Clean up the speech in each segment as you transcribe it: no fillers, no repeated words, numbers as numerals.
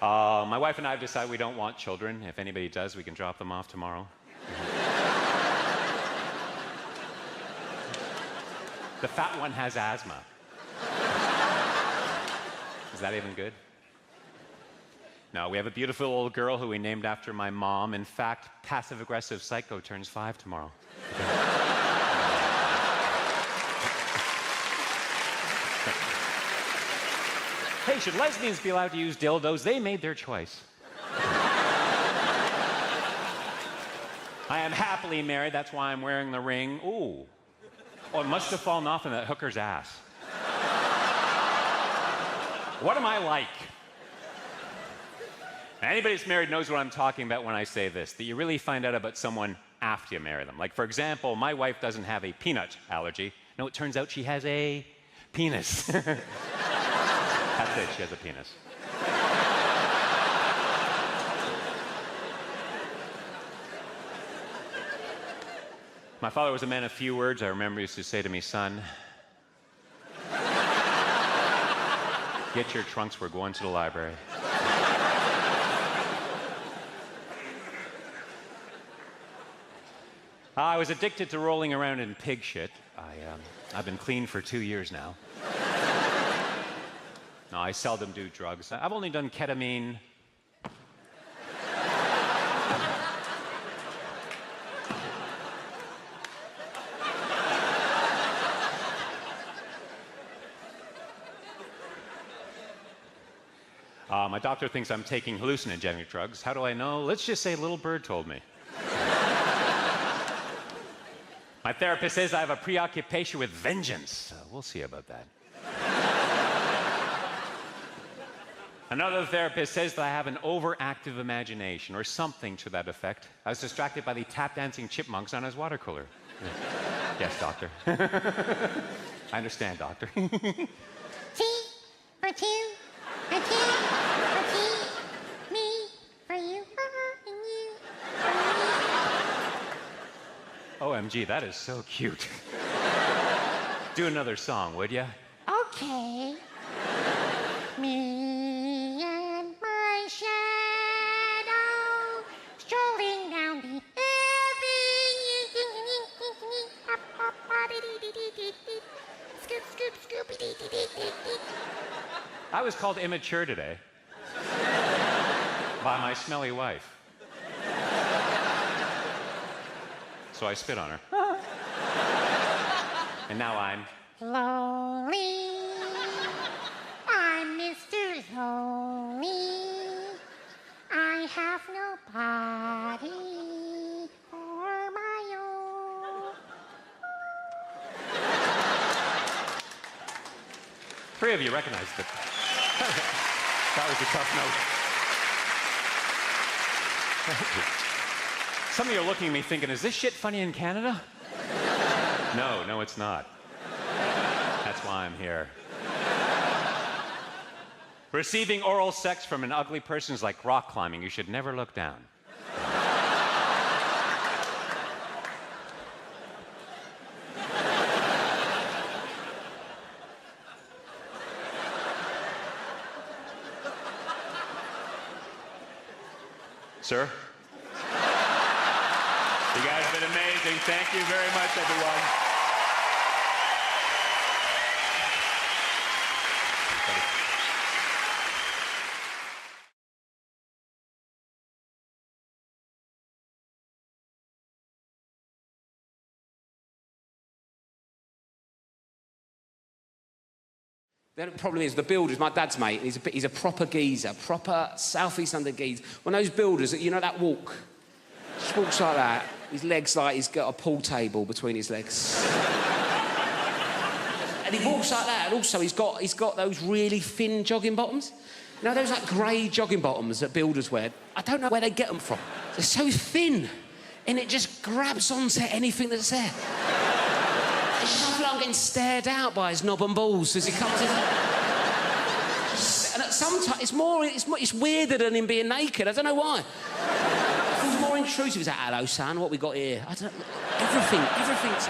My wife and I have decided we don't want children. If anybody does, we can drop them off tomorrow. The fat one has asthma. Is that even good? No, we have a beautiful old girl who we named after my mom. In fact, passive-aggressive psycho turns 5 tomorrow. Hey, should lesbians be allowed to use dildos? They made their choice. I am happily married, that's why I'm wearing the ring. Ooh. Oh, it must have fallen off in that hooker's ass. What am I like? Anybody that's married knows what I'm talking about when I say this, that you really find out about someone after you marry them. Like, for example, my wife doesn't have a peanut allergy. No, it turns out she has a penis. That's it, she has a penis. My father was a man of few words. I remember he used to say to me, son, get your trunks, we're going to the library. I was addicted to rolling around in pig shit. I've been clean for 2 years now. No, I seldom do drugs. I've only done ketamine. My doctor thinks I'm taking hallucinogenic drugs. How do I know? Let's just say Little Bird told me. My therapist says I have a preoccupation with vengeance. We'll see about that. Another therapist says that I have an overactive imagination, or something to that effect. I was distracted by the tap-dancing chipmunks on his water cooler. Yes, doctor. I understand, doctor. T for two, a T for T, me for you, and you for me. OMG, that is so cute. Do another song, would ya? Okay. Me and my shadow strolling down the avenue. Scoop, scoop, scoopy-dee-dee-dee-dee-dee. I was called immature today by my smelly wife. So I spit on her. And now I'm Lonely. I'm Mr. Lonely. I have nobody for my own. 3 of you recognized it. That was a tough note. Some of you are looking at me thinking, is this shit funny in Canada? No, it's not. That's why I'm here. Receiving oral sex from an ugly person is like rock climbing. You should never look down. Sir? You guys have been amazing. Thank you very much, everyone. The problem is the builders, my dad's mate, he's a proper geezer, proper Southeast London geezer. One of those builders, you know that walk? Just walks like that. His legs like he's got a pool table between his legs. And he walks like that, and also he's got those really thin jogging bottoms. You know those like grey jogging bottoms that builders wear? I don't know where they get them from. They're so thin, and it just grabs onto anything that's there. I feel like I'm getting stared out by his knob and balls as he comes in. And sometimes it's weirder than him being naked. I don't know why. It feels more intrusive. He's like, hello, son, what we got here? I don't know. Everything's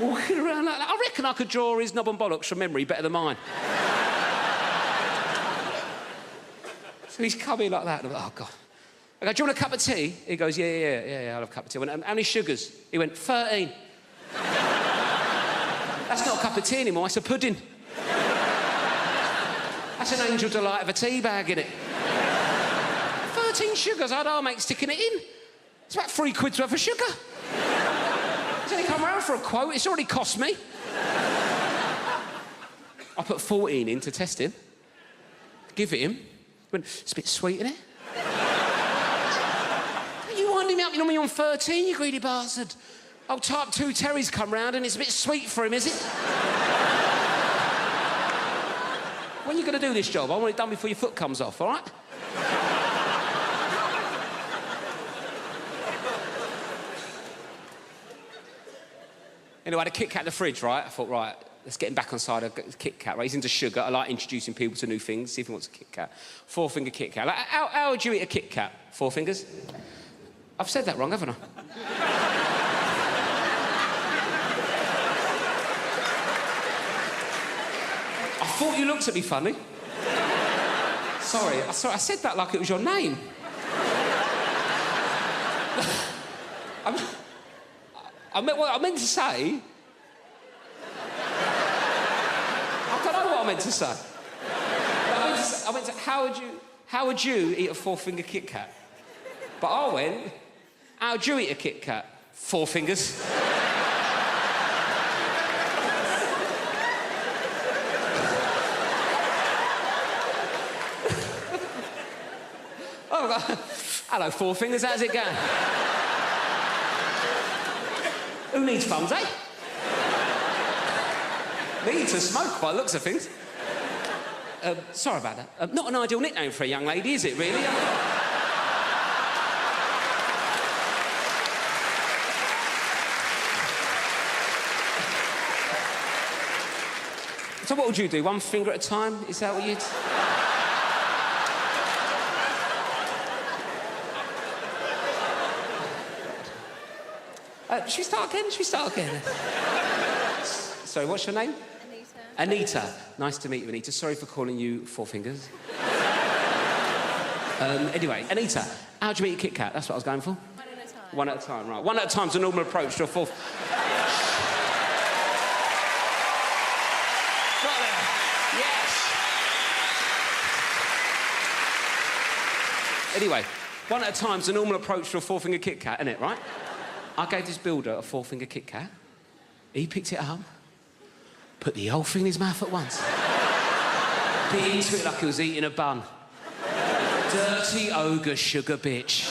walking around like that. I reckon I could draw his knob and bollocks from memory better than mine. So he's coming like that. And I'm like, oh, God. I go, do you want a cup of tea? He goes, yeah, I'll have a cup of tea. I went, how many sugars? He went, 13. That's not a cup of tea anymore, it's a pudding. That's an Angel Delight of a tea bag, innit? 13 sugars, I'll make sticking it in. It's about £3 worth of sugar. He's only come round for a quote, it's already cost me. I put 14 in to test him. Give it him. He went, it's a bit sweet, isn't it? You winding me up, you know me on 13, you greedy bastard. Oh, type 2 Terry's come round and it's a bit sweet for him, is it? When are you going to do this job? I want it done before your foot comes off, all right? Anyway, I had a Kit Kat in the fridge, right? I thought, right, let's get him back on side of Kit Kat, right? He's into sugar. I like introducing people to new things, see if he wants a Kit Kat. 4-finger Kit Kat. Like, how would you eat a Kit Kat? 4 fingers? I've said that wrong, haven't I? I thought you looked at me funny. Sorry, I said that like it was your name. I meant to say... I don't know what I meant to say. I meant to how would you eat a 4-finger Kit Kat? But I went, how'd you eat a Kit Kat? 4 fingers. Oh, hello, 4 fingers, how's it going? Who needs thumbs, eh? Me to smoke by the looks of things. Sorry about that. Not an ideal nickname for a young lady, is it, really? So what would you do? 1 finger at a time? Is that what you'd... Should we start again? Sorry, what's your name? Anita. Nice to meet you, Anita. Sorry for calling you 4 fingers. Anyway, Anita, how'd you eat a Kit Kat? That's what I was going for. 1 at a time. 1 at a time, right. 1 at a time's a normal approach to a 4th. Got there. Yes. Anyway, 1 at a time's a normal approach to a 4-finger Kit Kat, isn't it, right? I gave this builder a 4-finger Kit Kat. He picked it up, put the whole thing in his mouth at once. Bit into it like he was eating a bun. Dirty ogre sugar bitch.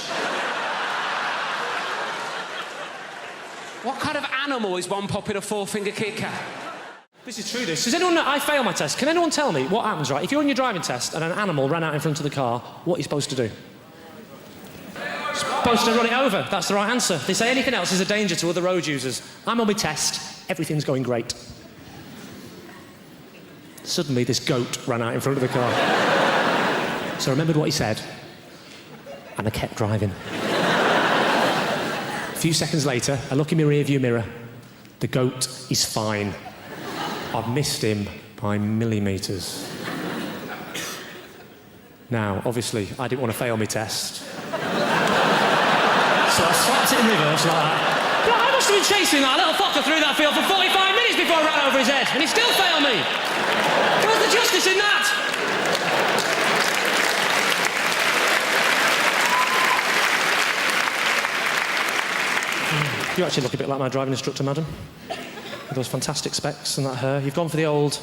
What kind of animal is one popping a 4-finger Kit Kat? This is true, this. Does anyone know? I failed my test. Can anyone tell me what happens, right? If you're on your driving test and an animal ran out in front of the car, what are you supposed to do? Supposed to run it over. That's the right answer. They say anything else is a danger to other road users. I'm on my test. Everything's going great. Suddenly, this goat ran out in front of the car. So I remembered what he said, and I kept driving. A few seconds later, I look in my rear-view mirror. The goat is fine. I've missed him by millimetres. Now, obviously, I didn't want to fail my test. So I slapped it in reverse like that. Yeah, I must have been chasing that little fucker through that field for 45 minutes before I ran over his head, and he still failed me. Where's the justice in that? You actually look a bit like my driving instructor, madam. With those fantastic specs and that hair. You've gone for the old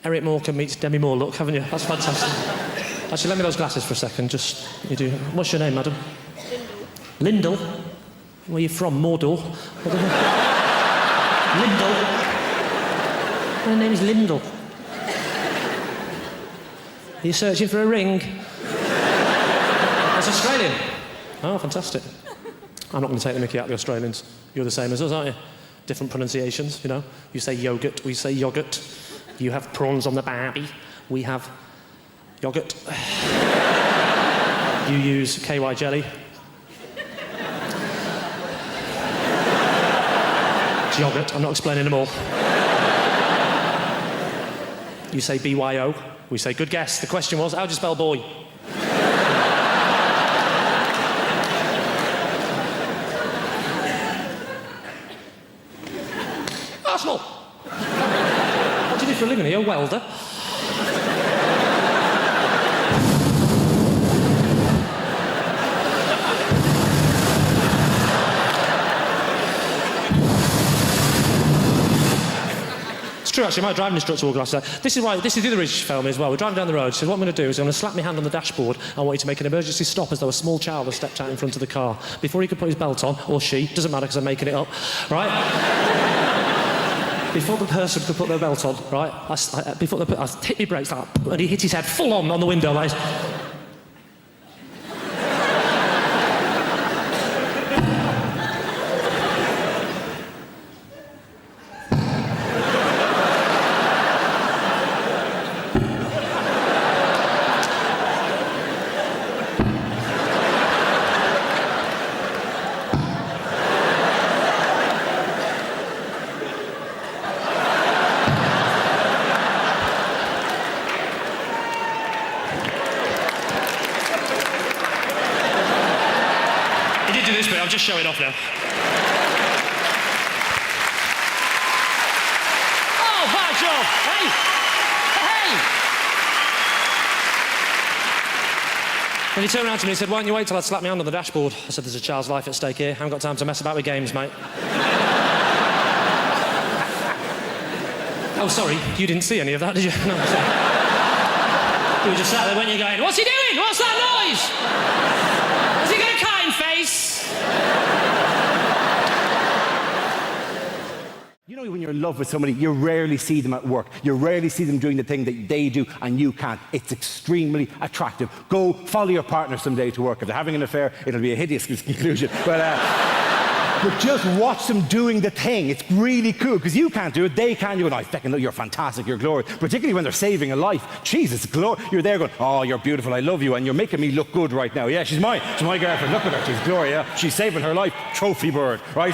Eric Morecambe meets Demi Moore look, haven't you? That's fantastic. Actually, lend me those glasses for a second. Just, you do. What's your name, madam? Lyndall. Where are you from? Mordor? Lyndall. My name's Lyndall. Are you searching for a ring? That's Australian. Oh, fantastic. I'm not going to take the mickey out of the Australians. You're the same as us, aren't you? Different pronunciations, you know. You say yogurt, we say yoghurt. You have prawns on the barbie, we have yoghurt. You use KY jelly. It's yoghurt, I'm not explaining them all. You say BYO, we say good guess. The question was, how do you spell boy? for a living? Are you a welder? It's true, actually. My driving instructor wore glasses. This is the other Irish film as well. We're driving down the road. She said, what I'm going to do is I'm going to slap my hand on the dashboard. I want you to make an emergency stop as though a small child has stepped out in front of the car. Before he could put his belt on, or she, doesn't matter because I'm making it up, right? Before the person could put their belt on, right, I hit my brakes like that, and he hit his head full on the window, like... I'll just show it off now. Oh, bad job! Hey! Hey! And he turned around to me and said, why don't you wait till I slap my hand on the dashboard? I said, there's a child's life at stake here. I haven't got time to mess about with games, mate. Oh, sorry, you didn't see any of that, did you? No, sorry. You were just sat there, weren't you, going, what's he doing? What's that noise? Has he got a kind face? You know, when you're in love with somebody, you rarely see them at work. You rarely see them doing the thing that they do and you can't. It's extremely attractive. Go follow your partner someday to work. If they're having an affair, it'll be a hideous conclusion. But just watch them doing the thing. It's really cool, because you can't do it, they can do it. I fucking know, you're fantastic, you're glorious. Particularly when they're saving a life. Jesus, you're there going, oh, you're beautiful, I love you, and you're making me look good right now. Yeah, she's my girlfriend, look at her, she's glorious. She's saving her life, trophy bird, right?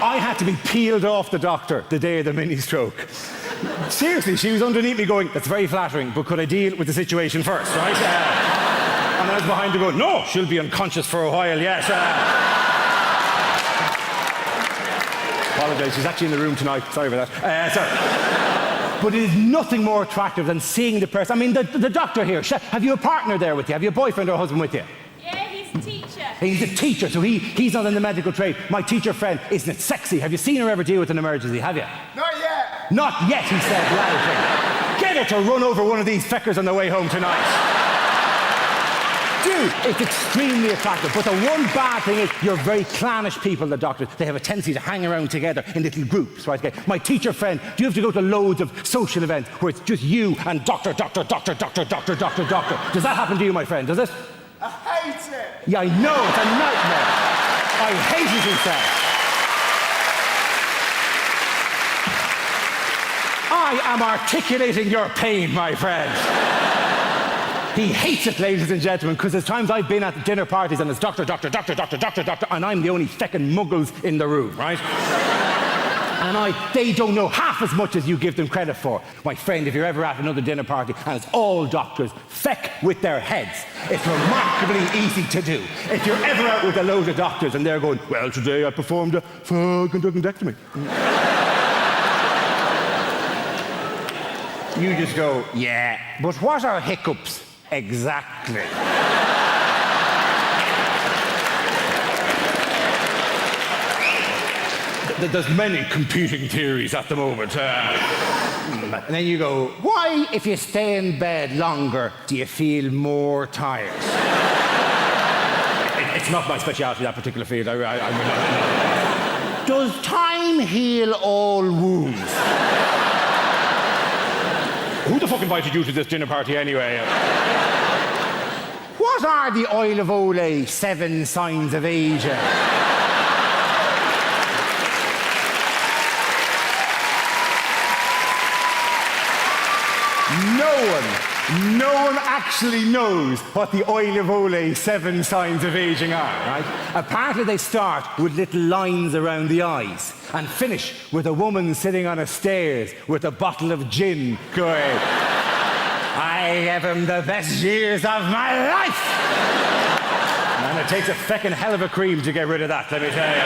I had to be peeled off the doctor the day of the mini stroke. Seriously, she was underneath me going, that's very flattering, but could I deal with the situation first, right? And I was behind her going, no, she'll be unconscious for a while, yes. Apologise, she's actually in the room tonight. Sorry about that. Sorry. But it is nothing more attractive than seeing the person. I mean, the doctor here, have you a partner there with you? Have you a boyfriend or husband with you? Yeah, he's a teacher. He's a teacher, so he's not in the medical trade. My teacher friend, isn't it sexy? Have you seen her ever deal with an emergency, have you? Not yet. Not yet, he said loudly. Get her to run over one of these feckers on the way home tonight. Dude, it's extremely attractive, but the one bad thing is you're very clannish people, the doctors. They have a tendency to hang around together in little groups, right? Okay. My teacher friend, do you have to go to loads of social events where it's just you and doctor? Does that happen to you, my friend, does it? I hate it. Yeah, I know, it's a nightmare. I hate it, he said. I am articulating your pain, my friend. He hates it, ladies and gentlemen, because there's times I've been at dinner parties and it's doctor, and I'm the only feckin' muggles in the room, right? And they don't know half as much as you give them credit for. My friend, if you're ever at another dinner party and it's all doctors, feck with their heads. It's remarkably easy to do. If you're ever out with a load of doctors and they're going, well, today I performed a fucking duodectomy. You just go, yeah, but what are hiccups? Exactly. There's many competing theories at the moment. And then you go, why, if you stay in bed longer, do you feel more tired? It's not my speciality, that particular field. Does time heal all wounds? Who the fuck invited you to this dinner party anyway? What are the oil of Olay 7 signs of aging? No one actually knows what the oil of Olay 7 signs of aging are, right? Apparently they start with little lines around the eyes and finish with a woman sitting on a stairs with a bottle of gin going, I gave him the best years of my life! And it takes a feckin' hell of a cream to get rid of that, let me tell you.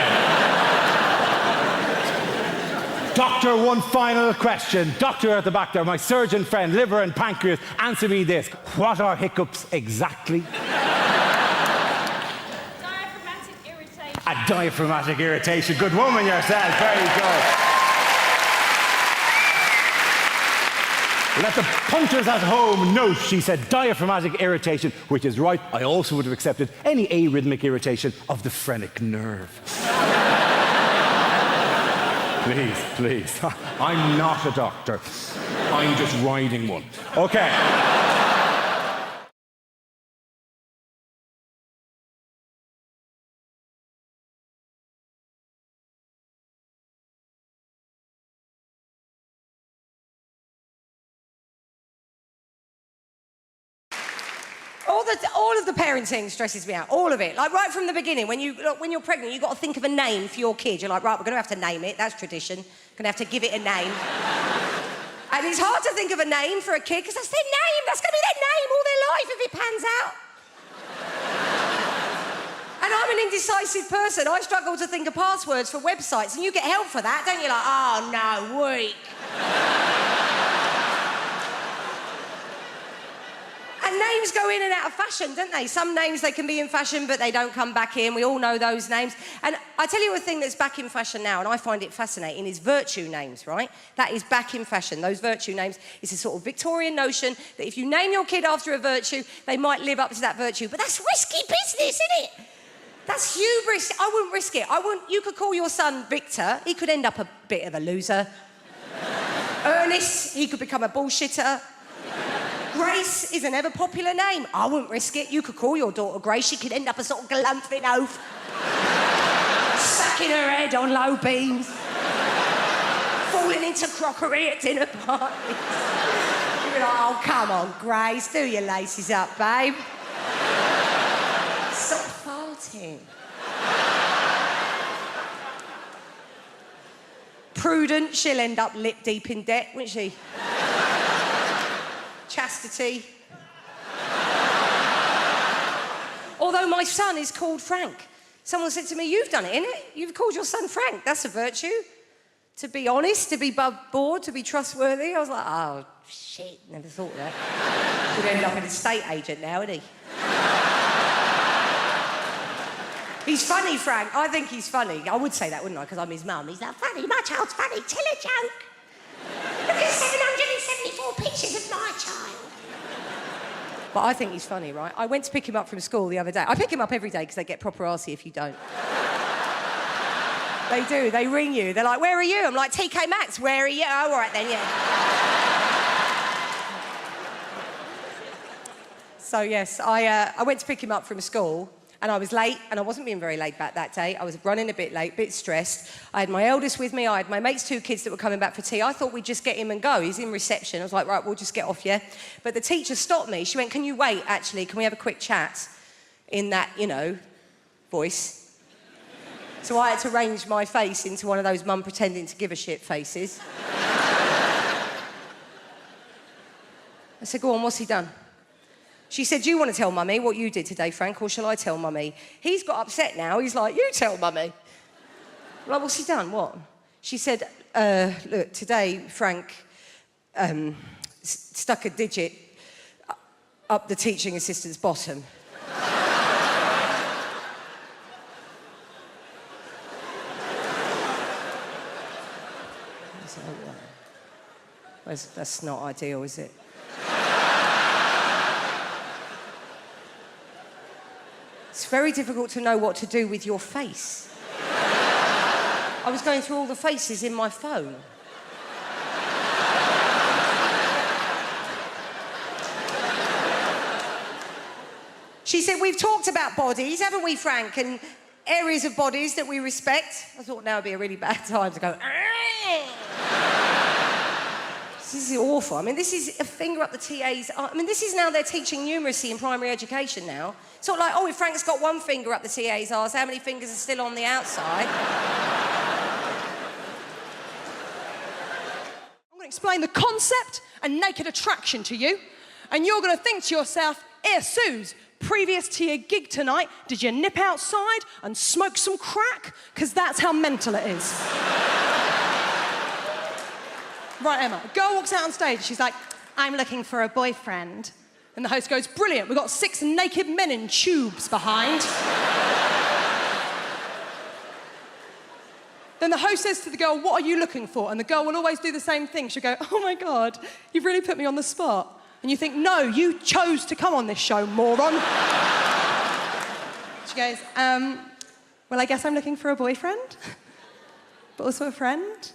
Doctor, one final question. Doctor at the back there, my surgeon friend, liver and pancreas, answer me this. What are hiccups exactly? Diaphragmatic irritation. A diaphragmatic irritation. Good woman yourself. Very good. Let the punters at home note, she said diaphragmatic irritation, which is right. I also would have accepted any arrhythmic irritation of the phrenic nerve. Please, please. I'm not a doctor. I'm just riding one. Okay. All of the parenting stresses me out. All of it. Like right from the beginning, when you're pregnant, you've got to think of a name for your kid. You're like, right, we're going to have to name it. That's tradition. Going to have to give it a name. And it's hard to think of a name for a kid because that's their name. That's going to be their name all their life if it pans out. And I'm an indecisive person. I struggle to think of passwords for websites, and you get help for that, don't you? Like, oh no, weak. And names go in and out of fashion, don't they? Some names, they can be in fashion, but they don't come back in. We all know those names. And I tell you a thing that's back in fashion now, and I find it fascinating, is virtue names, right? That is back in fashion. Those virtue names, it's a sort of Victorian notion that if you name your kid after a virtue, they might live up to that virtue. But that's risky business, isn't it? That's hubris. I wouldn't risk it. You could call your son Victor. He could end up a bit of a loser. Ernest, he could become a bullshitter. Grace is an ever-popular name. I wouldn't risk it. You could call your daughter Grace. She could end up a sort of galumphing oaf. Sacking her head on low beams. Falling into crockery at dinner parties. You'd be like, oh, come on, Grace. Do your laces up, babe. Stop farting. Prudent, she'll end up lip deep in debt, won't she? Chastity. Although my son is called Frank. Someone said to me, you've done it, innit? You've called your son Frank. That's a virtue. To be honest, to be above board, to be trustworthy. I was like, oh, shit, never thought of that. He'd end up an estate agent now, isn't he? He's funny, Frank. I think he's funny. I would say that, wouldn't I? Because I'm his mum. He's not funny. My child's funny. Tell a joke. Look at 774 pictures of my child. But I think he's funny, right? I went to pick him up from school the other day. I pick him up every day because they get proper arsey if you don't. They do. They ring you. They're like, where are you? I'm like, TK Maxx, where are you? Oh, all right then, yeah. So, yes, I went to pick him up from school. And I was late, and I wasn't being very laid back that day. I was running a bit late, a bit stressed. I had my eldest with me. I had my mate's 2 kids that were coming back for tea. I thought we'd just get him and go. He's in reception. I was like, right, we'll just get off, yeah? But the teacher stopped me. She went, can you wait, actually? Can we have a quick chat? In that, voice. So I had to arrange my face into one of those mum pretending to give a shit faces. I said, go on, what's he done? She said, do you want to tell Mummy what you did today, Frank, or shall I tell Mummy? He's got upset now. He's like, you tell Mummy. I'm like, what's he done? What? She said, look, today, Frank stuck a digit up the teaching assistant's bottom. That's not ideal, is it? It's very difficult to know what to do with your face. I was going through all the faces in my phone. She said, we've talked about bodies, haven't we, Frank? And areas of bodies that we respect. I thought now would be a really bad time to go, This is awful. I mean, this is a finger up the TA's... I mean, this is now they're teaching numeracy in primary education now. It's not like, oh, if Frank's got one finger up the TA's arse, how many fingers are still on the outside? I'm going to explain the concept and naked attraction to you, and you're going to think to yourself, Suze, previous to your gig tonight, did you nip outside and smoke some crack? Because that's how mental it is. Right, Emma. A girl walks out on stage. She's like, I'm looking for a boyfriend. And the host goes, brilliant. We've got 6 naked men in tubes behind. Then the host says to the girl, what are you looking for? And the girl will always do the same thing. She'll go, oh my God, you've really put me on the spot. And you think, no, you chose to come on this show, moron. She goes, well, I guess I'm looking for a boyfriend, but also a friend.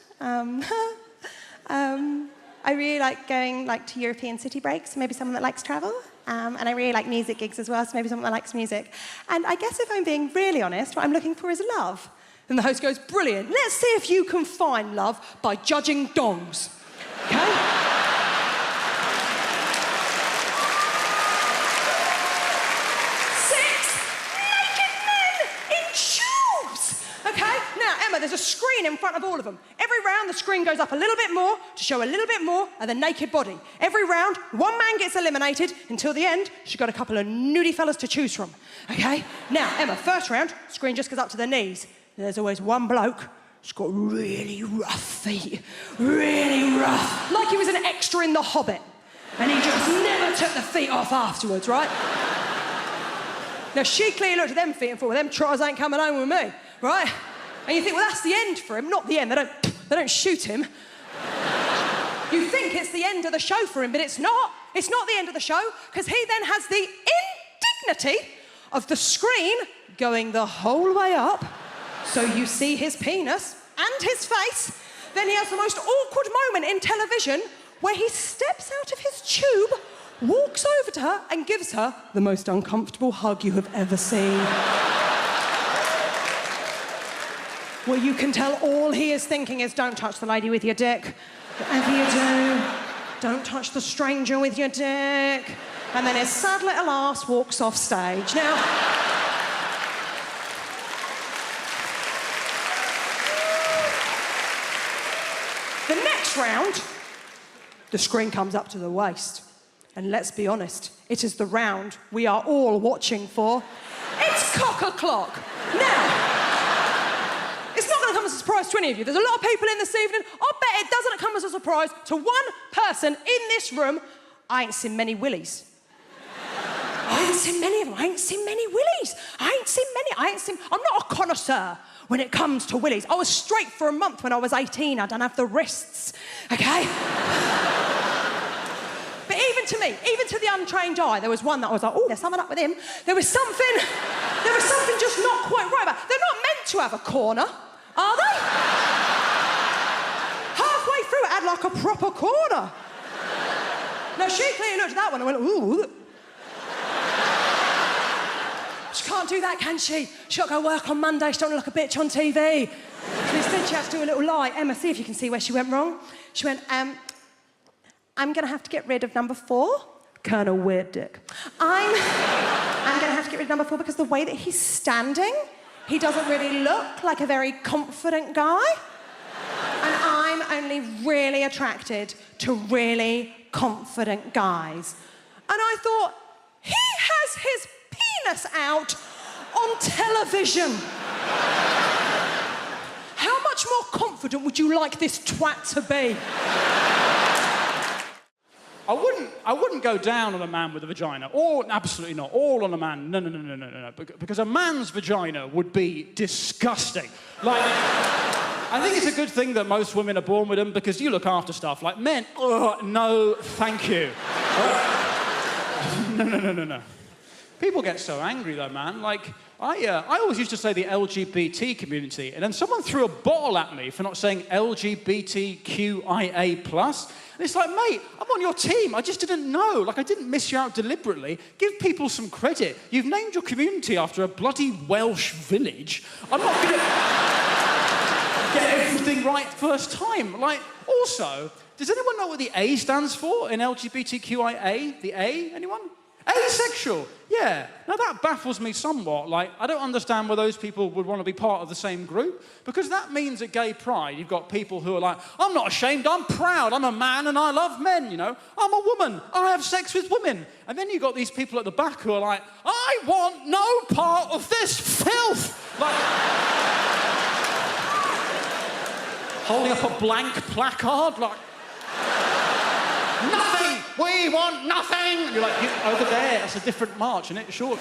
I really like going to European city breaks, maybe someone that likes travel. And I really like music gigs as well, so maybe someone that likes music. And I guess if I'm being really honest, what I'm looking for is love. And the host goes, brilliant, let's see if you can find love by judging dongs. Okay? 6 naked men in tubes! Okay? Now, Emma, there's a screen in front of all of them. Every round, the screen goes up a little bit more to show a little bit more of the naked body. Every round, one man gets eliminated until the end. She's got a couple of nudie fellas to choose from. Okay? Now, Emma, first round, screen just goes up to the knees. There's always one bloke who's got really rough feet. Really rough. Like he was an extra in The Hobbit. And he just never took the feet off afterwards, right? Now, she clearly looked at them feet and thought, well, them trotters ain't coming home with me, right? And you think, well, that's the end for him. Not the end. They don't shoot him. You think it's the end of the show for him, but it's not. It's not the end of the show, because he then has the indignity of the screen going the whole way up. So you see his penis and his face. Then he has the most awkward moment in television where he steps out of his tube, walks over to her and gives her the most uncomfortable hug you have ever seen. Where you can tell all he is thinking is, don't touch the lady with your dick. Whatever you do, don't touch the stranger with your dick. And then his sad little ass walks off stage. Now, the next round, the screen comes up to the waist. And let's be honest, it is the round we are all watching for. It's cock-a-clock. Now, it's not going to come as a surprise to any of you. There's a lot of people in this evening. I bet it doesn't come as a surprise to one person in this room. I ain't seen many willies. I ain't seen many of them. I ain't seen many willies. I'm not a connoisseur when it comes to willies. I was straight for a month when I was 18. I don't have the wrists, okay? But even to me, even to the untrained eye, there was one that I was like, oh, there's something up with him. There was something just not quite right about it. They're not meant to have a corner, are they? Halfway through, it had like a proper corner. Now, she clearly looked at that one and went, ooh. She can't do that, can she? She's got to go work on Monday. She don't look a bitch on TV. So instead, she has to do a little lie. Emma, see if you can see where she went wrong. She went, I'm going to have to get rid of number 4. Kind of weird dick. I'm going to have to get rid of number 4 because the way that he's standing, he doesn't really look like a very confident guy. And I'm only really attracted to really confident guys. And I thought, he has his penis out on television. How much more confident would you like this twat to be? I wouldn't go down on a man with a vagina. Or, absolutely not. All on a man. No. Because a man's vagina would be disgusting. Like, I think it's a good thing that most women are born with them because you look after stuff. Like men, no, thank you. No. People get so angry though, man. Like, I always used to say the LGBT community, and then someone threw a bottle at me for not saying LGBTQIA+. And it's like, mate, I'm on your team. I just didn't know. Like, I didn't miss you out deliberately. Give people some credit. You've named your community after a bloody Welsh village. I'm not going to get everything right first time. Like, also, does anyone know what the A stands for in LGBTQIA? The A? Anyone? Asexual. Yeah. Now, that baffles me somewhat. Like, I don't understand why those people would want to be part of the same group, because that means at gay pride, you've got people who are like, I'm not ashamed, I'm proud, I'm a man and I love men, you know. I'm a woman, I have sex with women. And then you've got these people at the back who are like, I want no part of this filth. Like, holding up a blank placard, like, Nothing! We want nothing! And you're like, over there, that's a different march, isn't it? Sure.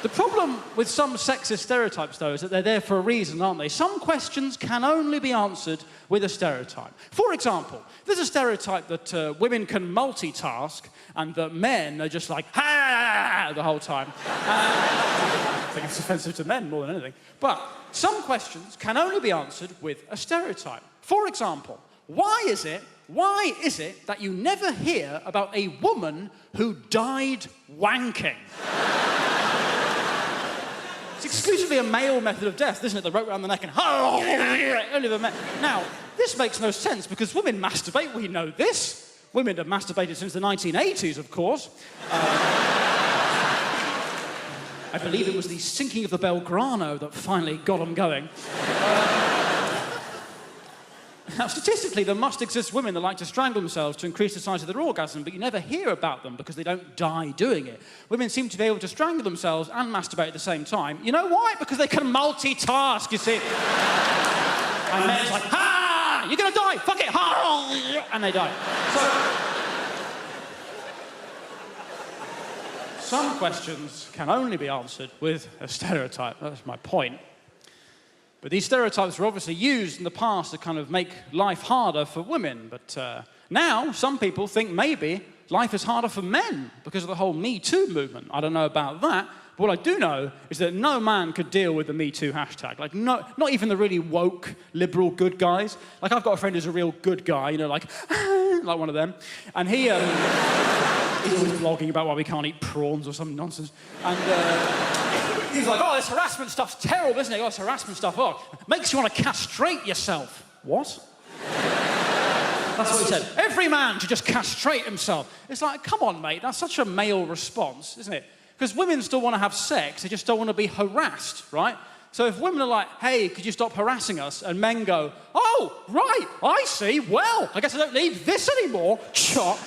The problem with some sexist stereotypes, though, is that they're there for a reason, aren't they? Some questions can only be answered with a stereotype. For example, there's a stereotype that women can multitask and that men are just like, ha, the whole time. I think it's offensive to men more than anything. But some questions can only be answered with a stereotype. For example, why is it that you never hear about a woman who died wanking? It's exclusively a male method of death, isn't it? The rope around the neck and only the men. Now, this makes no sense because women masturbate. We know this. Women have masturbated since the 1980s, of course. I believe it was the sinking of the Belgrano that finally got them going. Now, statistically, there must exist women that like to strangle themselves to increase the size of their orgasm, but you never hear about them because they don't die doing it. Women seem to be able to strangle themselves and masturbate at the same time. You know why? Because they can multitask, you see. And men's like, ha! You're gonna die! Fuck it! Ha! And they die. So, some questions can only be answered with a stereotype. That's my point. But these stereotypes were obviously used in the past to kind of make life harder for women. But now, some people think maybe life is harder for men because of the whole Me Too movement. I don't know about that. But what I do know is that no man could deal with the Me Too hashtag. Like, not even the really woke, liberal good guys. Like, I've got a friend who's a real good guy, you know, like one of them. And he... he's always blogging about why we can't eat prawns or some nonsense. And... he's like, oh, this harassment stuff's terrible, isn't it? Oh, this harassment stuff, oh, makes you want to castrate yourself. What? That's what he said. Every man should just castrate himself. It's like, come on, mate, that's such a male response, isn't it? Because women still want to have sex, they just don't want to be harassed, right? So if women are like, hey, could you stop harassing us? And men go, oh, right, I see, well, I guess I don't need this anymore. Shot.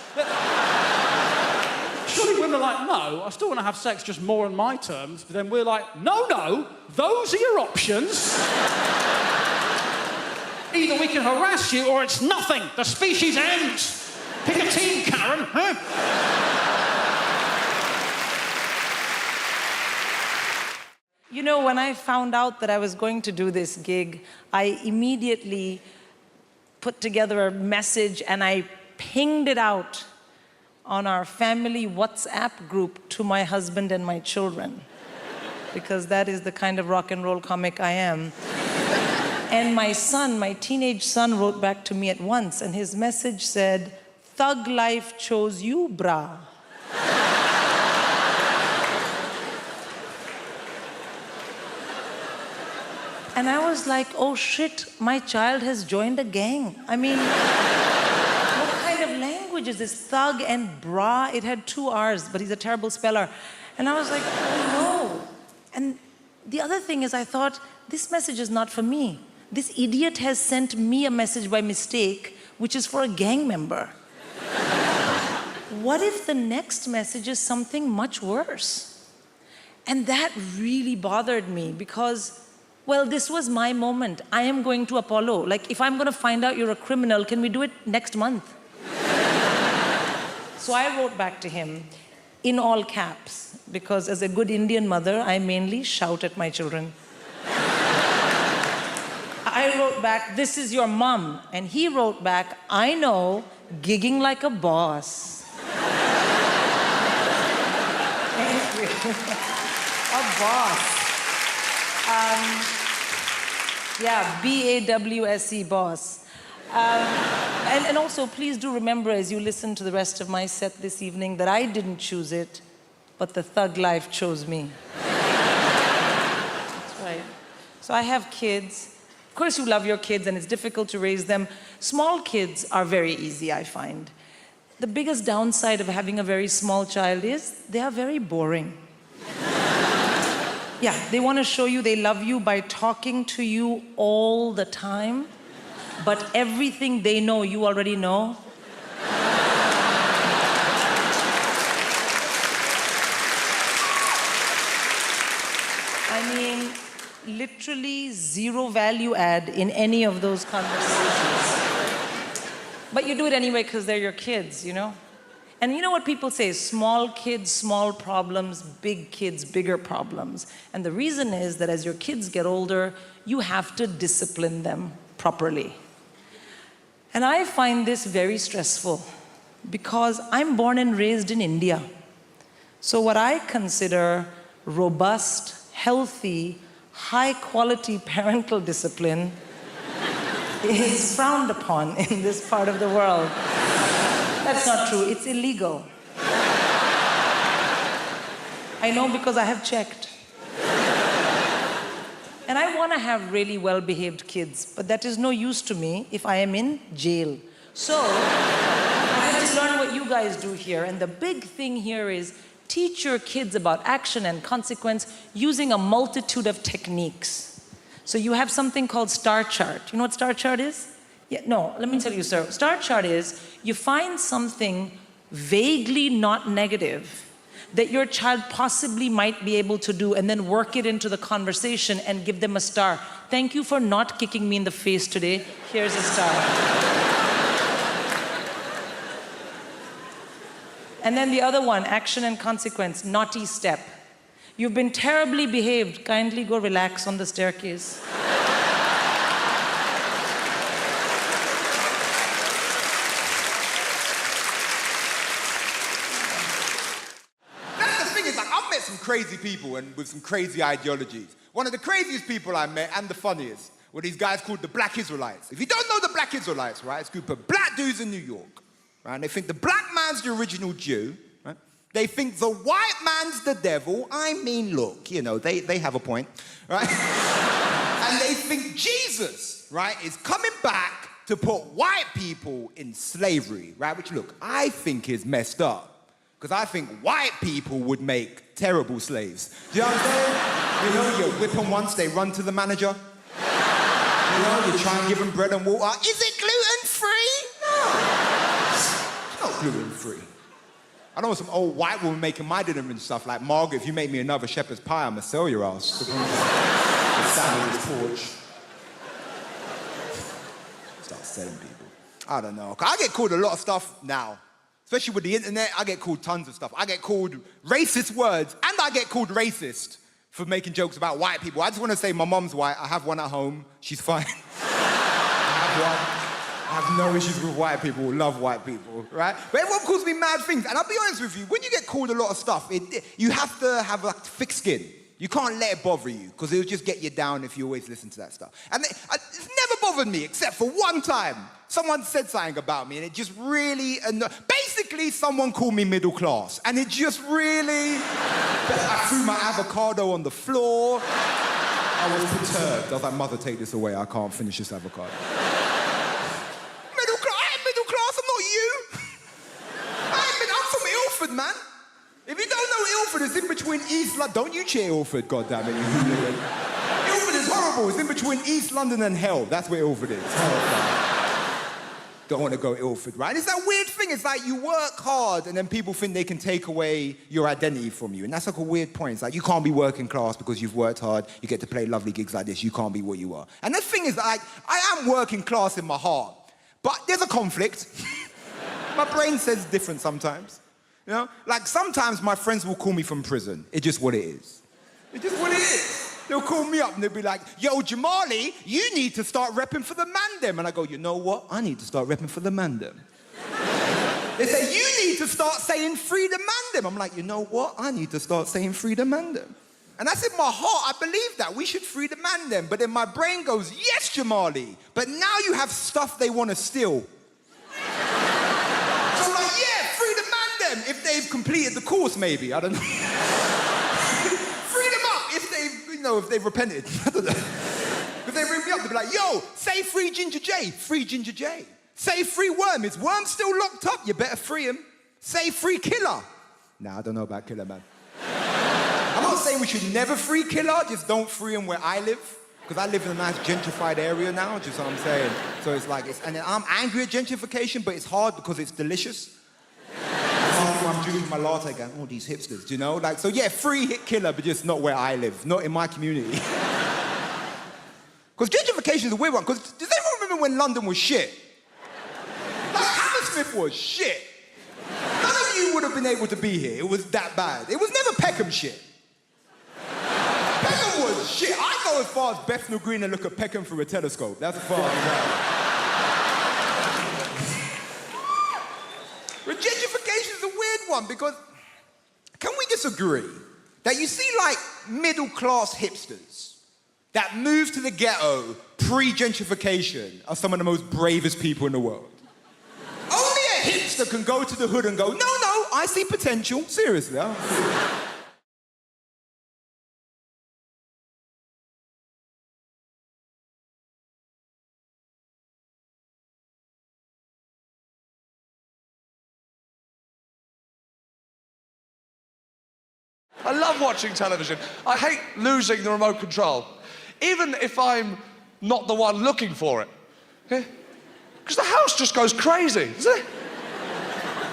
Surely women are like, no, I still want to have sex just more on my terms. But then we're like, no, those are your options. Either we can harass you or it's nothing. The species ends. Pick a team, Karen. Huh? You know, when I found out that I was going to do this gig, I immediately put together a message and I pinged it out on our family WhatsApp group to my husband and my children, because that is the kind of rock and roll comic I am. And my son, my teenage son, wrote back to me at once, and his message said, "Thug life chose you, brah." And I was like, oh shit, my child has joined a gang. I mean, what kind of language is this? Thug and bra, it had 2 R's, but he's a terrible speller. And I was like, oh no. And the other thing is I thought, this message is not for me. This idiot has sent me a message by mistake, which is for a gang member. What if the next message is something much worse? And that really bothered me because, well, this was my moment. I am going to Apollo. Like, if I'm going to find out you're a criminal, can we do it next month? So I wrote back to him in all caps, because as a good Indian mother, I mainly shout at my children. I wrote back, "This is your mom." And he wrote back, "I know, gigging like a boss." Thank you. A boss. Yeah, B-A-W-S-E, boss. And also, please do remember as you listen to the rest of my set this evening that I didn't choose it, but the thug life chose me. That's right. So I have kids. Of course you love your kids and it's difficult to raise them. Small kids are very easy, I find. The biggest downside of having a very small child is they are very boring. Yeah, they want to show you they love you by talking to you all the time, but everything they know, you already know. I mean, literally zero value add in any of those conversations. But you do it anyway because they're your kids, you know? And you know what people say? Small kids, small problems, big kids, bigger problems. And the reason is that as your kids get older, you have to discipline them properly. And I find this very stressful because I'm born and raised in India. So what I consider robust, healthy, high-quality parental discipline is frowned upon in this part of the world. That's not true. It's illegal. I know because I have checked. And I want to have really well-behaved kids, but that is no use to me if I am in jail. So I had to learn what you guys do here, and the big thing here is teach your kids about action and consequence using a multitude of techniques. So you have something called star chart. You know what star chart is? Yeah, no, let me tell you, sir. Star chart is you find something vaguely not negative that your child possibly might be able to do and then work it into the conversation and give them a star. Thank you for not kicking me in the face today. Here's a star. And then the other one, action and consequence, naughty step. You've been terribly behaved. Kindly go relax on the staircase. Some crazy people and with some crazy ideologies. One of the craziest people I met and the funniest were these guys called the Black Israelites. If you don't know the Black Israelites, right, it's a group of black dudes in New York, right, and they think the black man's the original Jew, right? They think the white man's the devil. I mean, look, you know, they have a point, right? And they think Jesus, right, is coming back to put white people in slavery, right, which, look, I think is messed up. Because I think white people would make terrible slaves. Do you know what I'm saying? You know, you whip them once, they run to the manager. You know, you try and give them bread and water. Is it gluten-free? No. It's not gluten-free. I know some old white woman making my dinner and stuff like, Margaret, if you make me another shepherd's pie, I'm gonna sell your ass. Stand on his porch. Start selling people. I don't know. I get called a lot of stuff now. Especially with the internet, I get called tons of stuff. I get called racist words, and I get called racist for making jokes about white people. I just want to say my mom's white. I have one at home. She's fine. I have one. I have no issues with white people. Love white people, right? But everyone calls me mad things. And I'll be honest with you, when you get called a lot of stuff, you have to have like thick skin. You can't let it bother you, because it'll just get you down if you always listen to that stuff. And it's never bothered me, except for one time. Someone said something about me, and it just really annoyed. Basically, someone called me middle class, and it just really... I threw my avocado on the floor. I was perturbed. I was like, mother, take this away. I can't finish this avocado. Middle class? I ain't middle class. I'm not you. I'm from Ilford, man. If you don't know Ilford, it's in between East London. Don't you cheer Ilford, goddammit, you hooligan. Ilford is horrible. It's in between East London and hell. That's where Ilford is. Don't want to go Ilford, right? It's that weird thing. It's like you work hard and then people think they can take away your identity from you. And that's like a weird point. It's like you can't be working class because you've worked hard. You get to play lovely gigs like this. You can't be what you are. And the thing is, like, I am working class in my heart, but there's a conflict. My brain says different sometimes. You know? Like, sometimes my friends will call me from prison. It's just what it is. It's just what it is. They'll call me up and they'll be like, yo, Jamali, you need to start repping for the mandem. And I go, you know what? I need to start repping for the mandem. They say, you need to start saying free the mandem. I'm like, you know what? I need to start saying free the mandem. And that's in my heart. I believe that. We should free the mandem. But then my brain goes, yes, Jamali. But now you have stuff they want to steal. So I'm like, yeah, free the mandem. If they've completed the course, maybe. I don't know. If they've repented. I don't know. If they ring me up, they'll be like, yo, say free Ginger J. Free Ginger J. Say free Worm. Is Worm still locked up? You better free him. Say free Killer. Nah, I don't know about Killer, man. I'm not saying we should never free Killer, just don't free him where I live. Because I live in a nice gentrified area now, just what I'm saying. So it's like, and I'm angry at gentrification, but it's hard because it's delicious. I'm drinking my latte going, oh, these hipsters, do you know? Like, so yeah, free hit Killer, but just not where I live, not in my community. Because gentrification is a weird one, because does anyone remember when London was shit? Like, Hammersmith was shit. None of you would have been able to be here. It was that bad. It was never Peckham shit. Peckham was shit. I go as far as Bethnal Green and look at Peckham through a telescope. That's as far as I go. Gentrification is a weird one because can we disagree that you see like middle-class hipsters that moved to the ghetto pre-gentrification are some of the most bravest people in the world? Only a hipster can go to the hood and go, no, I see potential. Seriously, I don't see it. I love watching television. I hate losing the remote control, even if I'm not the one looking for it. Because the house just goes crazy, doesn't it?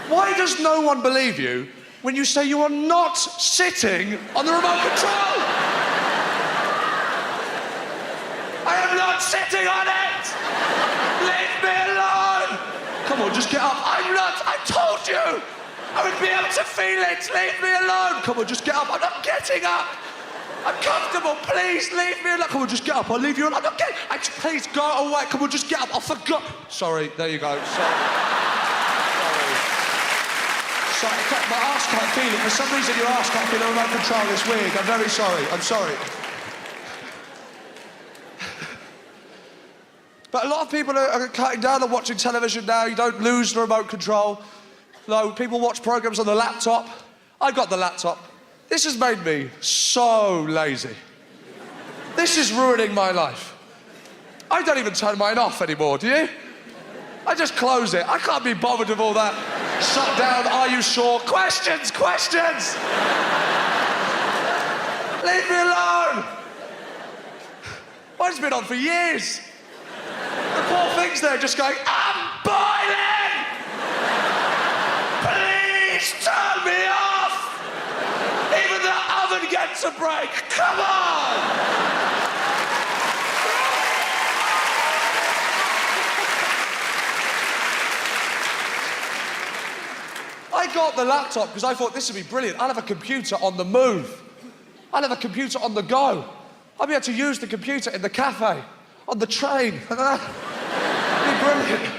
Why does no one believe you when you say you are not sitting on the remote control? I am not sitting on it! Leave me alone! Come on, just get up. I'm not, I told you! I would be able to feel it. Leave me alone. Come on, just get up. I'm not getting up. I'm comfortable. Please leave me alone. Come on, just get up. I'll leave you alone. I'm not getting. Please go away. Come on, just get up. I forgot. Sorry. There you go. Sorry. My arse can't feel it. For some reason, your arse can't feel the remote control. It's weird. I'm very sorry. I'm sorry. But a lot of people are cutting down on watching television now. You don't lose the remote control. No, people watch programs on the laptop. I've got the laptop. This has made me so lazy. This is ruining my life. I don't even turn mine off anymore, do you? I just close it. I can't be bothered with all that. Shut down, are you sure? Questions! Leave me alone! Mine's been on for years. The poor thing's there just going, I'm boiling! Please turn me off! Even the oven gets a break. Come on! I got the laptop because I thought this would be brilliant. I'll have a computer on the move. I'll have a computer on the go. I'll be able to use the computer in the cafe, on the train. It'd be brilliant.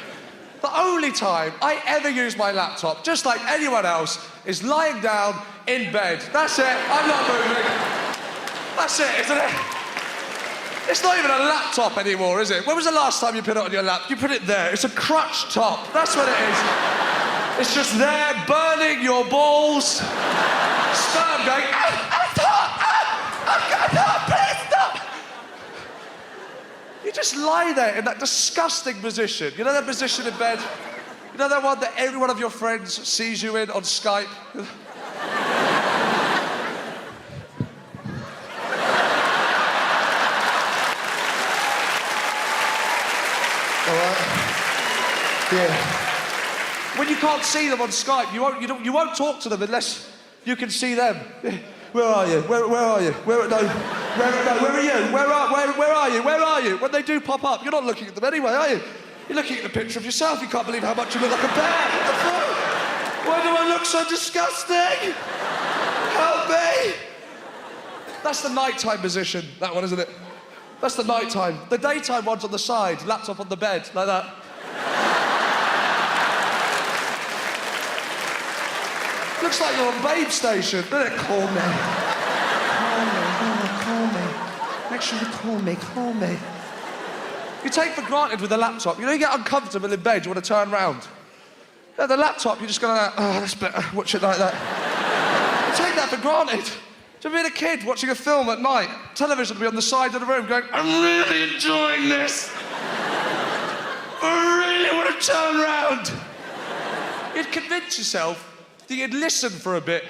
The only time I ever use my laptop, just like anyone else, is lying down in bed. That's it. I'm not moving. That's it, isn't it? It's not even a laptop anymore, is it? When was the last time you put it on your lap? You put it there. It's a crutch top. That's what it is. It's just there, burning your balls. Sperm going, please stop! You just lie there in that disgusting position. You know that position in bed? You know that one that every one of your friends sees you in on Skype? All right? Yeah. When you can't see them on Skype, you won't talk to them unless you can see them. Where are you? Where are you? Where are you? Where are you? When they do pop up, you're not looking at them anyway, are you? You're looking at the picture of yourself. You can't believe how much you look like a bear. What the fuck? Why do I look so disgusting? Help me! That's the nighttime position, that one, isn't it? That's the nighttime. The daytime one's on the side, laptop on the bed, like that. Looks like you're on Babe Station, doesn't it? Call me. Call me. Make sure you call me. You take for granted with the laptop. You know, you get uncomfortable in bed, you want to turn round. Yeah, the laptop, you're just going like, oh, that's better, watch it like that. You take that for granted. To being a kid watching a film at night, television will be on the side of the room going, I'm really enjoying this. I really want to turn round. You'd convince yourself that you'd listen for a bit.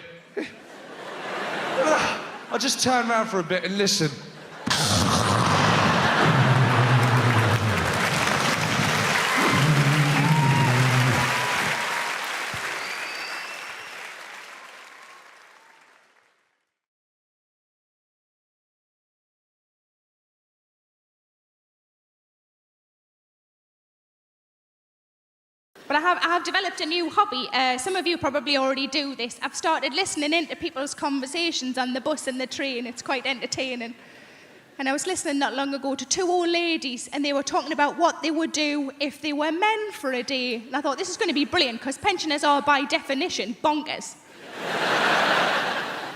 I'll just turn around for a bit and listen. But I have developed a new hobby. Some of you probably already do this. I've started listening into people's conversations on the bus and the train. It's quite entertaining. And I was listening not long ago to two old ladies, and they were talking about what they would do if they were men for a day. And I thought, this is going to be brilliant, because pensioners are, by definition, bonkers.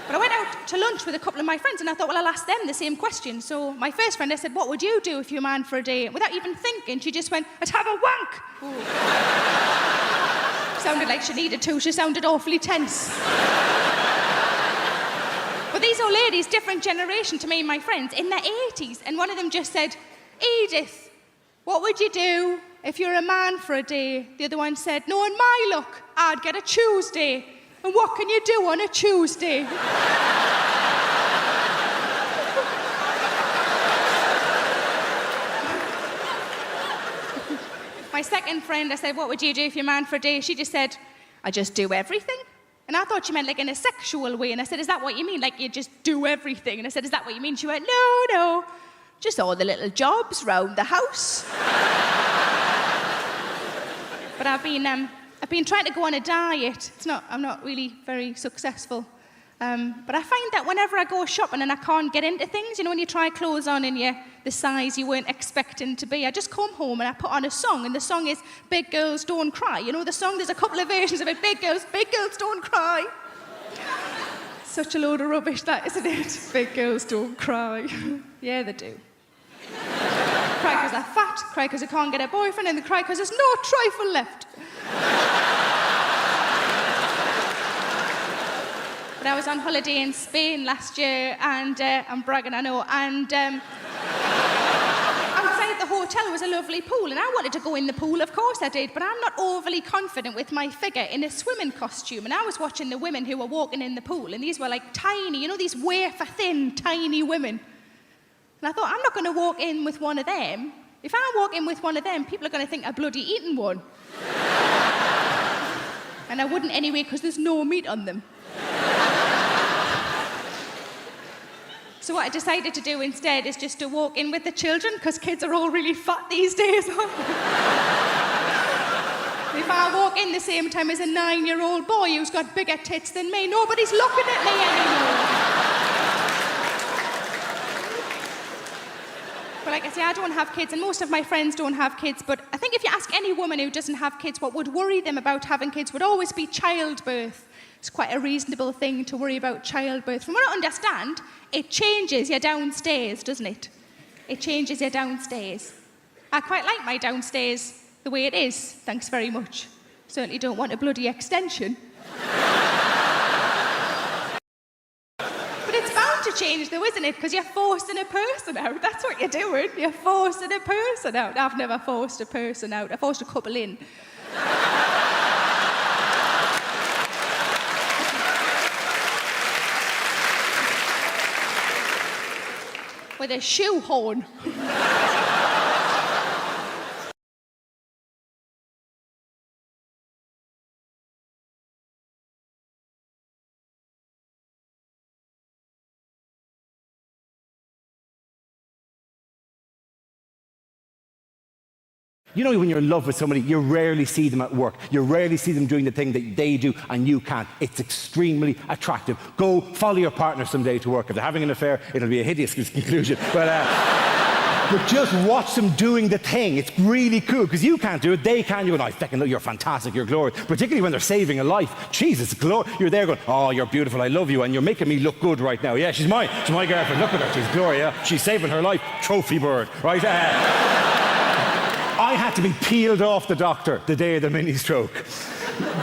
But I went out to lunch with a couple of my friends, and I thought, well, I'll ask them the same question. So my first friend, I said, what would you do if you were a man for a day? Without even thinking, she just went, I'd have a wank. Sounded like she needed to. She sounded awfully tense. But these old ladies, different generation to me and my friends, in their 80s, and one of them just said, Edith, what would you do if you're a man for a day? The other one said, no, in my luck, I'd get a Tuesday. And what can you do on a Tuesday? My second friend, I said, what would you do if you're a man for a day? She just said, I just do everything. And I thought she meant like in a sexual way. And I said, is that what you mean? Like you just do everything? And I said, is that what you mean? She went, no, just all the little jobs round the house. But I've been trying to go on a diet. I'm not really very successful. But I find that whenever I go shopping and I can't get into things, you know, when you try clothes on and you're the size you weren't expecting to be, I just come home and I put on a song, and the song is Big Girls Don't Cry. You know the song? There's a couple of versions of it. Big girls don't cry. Such a load of rubbish, that, isn't it? Big girls don't cry. Yeah, they do. Cry because they're fat, cry because they can't get a boyfriend, and they cry because there's no trifle left. But I was on holiday in Spain last year, and I'm bragging, I know, and outside the hotel was a lovely pool, and I wanted to go in the pool, of course I did, but I'm not overly confident with my figure in a swimming costume, and I was watching the women who were walking in the pool, and these were like tiny, you know, these wafer-thin, tiny women. And I thought, I'm not going to walk in with one of them. If I walk in with one of them, people are going to think I've bloody eaten one. And I wouldn't anyway, because there's no meat on them. So what I decided to do instead is just to walk in with the children, because kids are all really fat these days. If I walk in the same time as a 9-year-old boy who's got bigger tits than me, nobody's looking at me anymore. But like I say, I don't have kids, and most of my friends don't have kids, but I think if you ask any woman who doesn't have kids what would worry them about having kids would always be childbirth. It's quite a reasonable thing to worry about childbirth. From what I understand, it changes you downstairs, doesn't it? It changes you downstairs. I quite like my downstairs the way it is, thanks very much. Certainly don't want a bloody extension. But it's bound to change though, isn't it? Because you're forcing a person out. That's what you're doing. You're forcing a person out. I've never forced a person out. I forced a couple in. With a shoehorn. You know, when you're in love with somebody, you rarely see them at work. You rarely see them doing the thing that they do and you can't. It's extremely attractive. Go follow your partner someday to work. If they're having an affair, it'll be a hideous conclusion. But just watch them doing the thing. It's really cool, because you can't do it, they can. You go, I fucking love, you're fantastic, you're glorious. Particularly when they're saving a life. Jesus, you're there going, oh, you're beautiful, I love you, and you're making me look good right now. Yeah, she's my girlfriend, look at her, she's Gloria. She's saving her life, trophy bird, right? I had to be peeled off the doctor the day of the mini-stroke.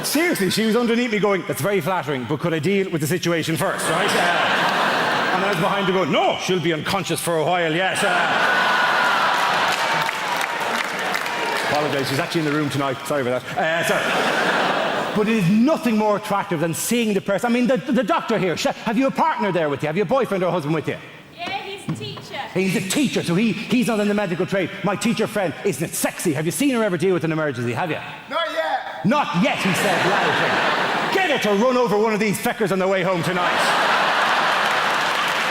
Seriously, she was underneath me going, that's very flattering, but could I deal with the situation first, right? And I was behind her going, no, she'll be unconscious for a while, yes. Apologise, she's actually in the room tonight. Sorry about that. But it is nothing more attractive than seeing the person. I mean, the doctor here, have you a partner there with you? Have you a boyfriend or a husband with you? Yeah, he's a teacher. He's a teacher, so he's not in the medical trade. My teacher friend, isn't it sexy? Have you seen her ever deal with an emergency, have you? Not yet. Not yet, he said loudly. Get her to run over one of these feckers on the way home tonight.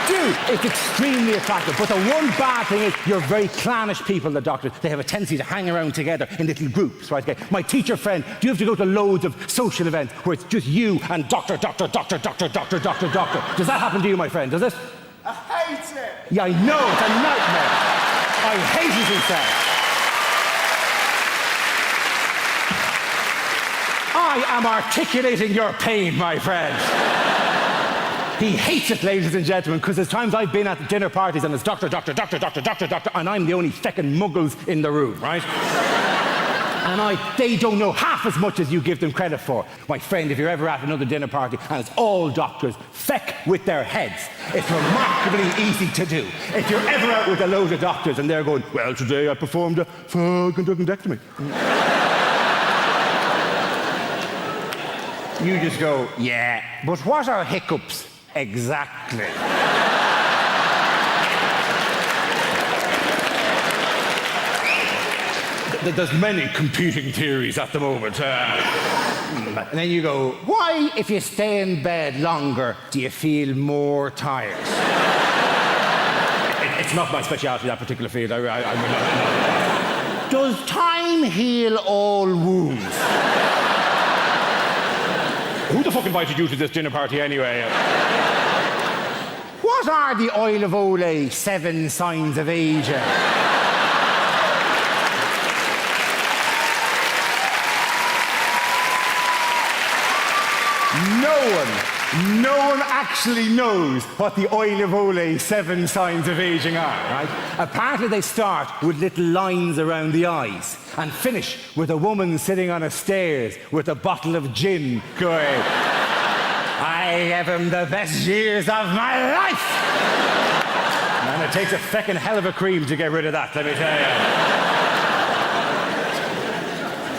do. It's extremely attractive. But the one bad thing is you're very clannish people, the doctors. They have a tendency to hang around together in little groups, right? Okay. My teacher friend, do you have to go to loads of social events where it's just you and doctor? Does that happen to you, my friend? Does it? I hate it. Yeah, I know. It's a nightmare. I hate it, he said. I am articulating your pain, my friend. He hates it, ladies and gentlemen, because there's times I've been at dinner parties and it's doctor, and I'm the only feckin' muggles in the room, right? And they don't know half as much as you give them credit for. My friend, if you're ever at another dinner party and it's all doctors, feck with their heads. It's remarkably easy to do. If you're ever out with a load of doctors and they're going, well, today I performed a fucking duodectomy. You just go, yeah, but what are hiccups exactly? There's many competing theories at the moment. And then you go, why, if you stay in bed longer, do you feel more tired? It's not my speciality, that particular field. Does time heal all wounds? Who the fuck invited you to this dinner party anyway? What are the oil of Olay 7 signs of aging? No one actually knows what the oil of Olay 7 signs of aging are, right? Apparently they start with little lines around the eyes and finish with a woman sitting on a stairs with a bottle of gin going, I have him the best years of my life! And it takes a feckin' hell of a cream to get rid of that, let me tell you.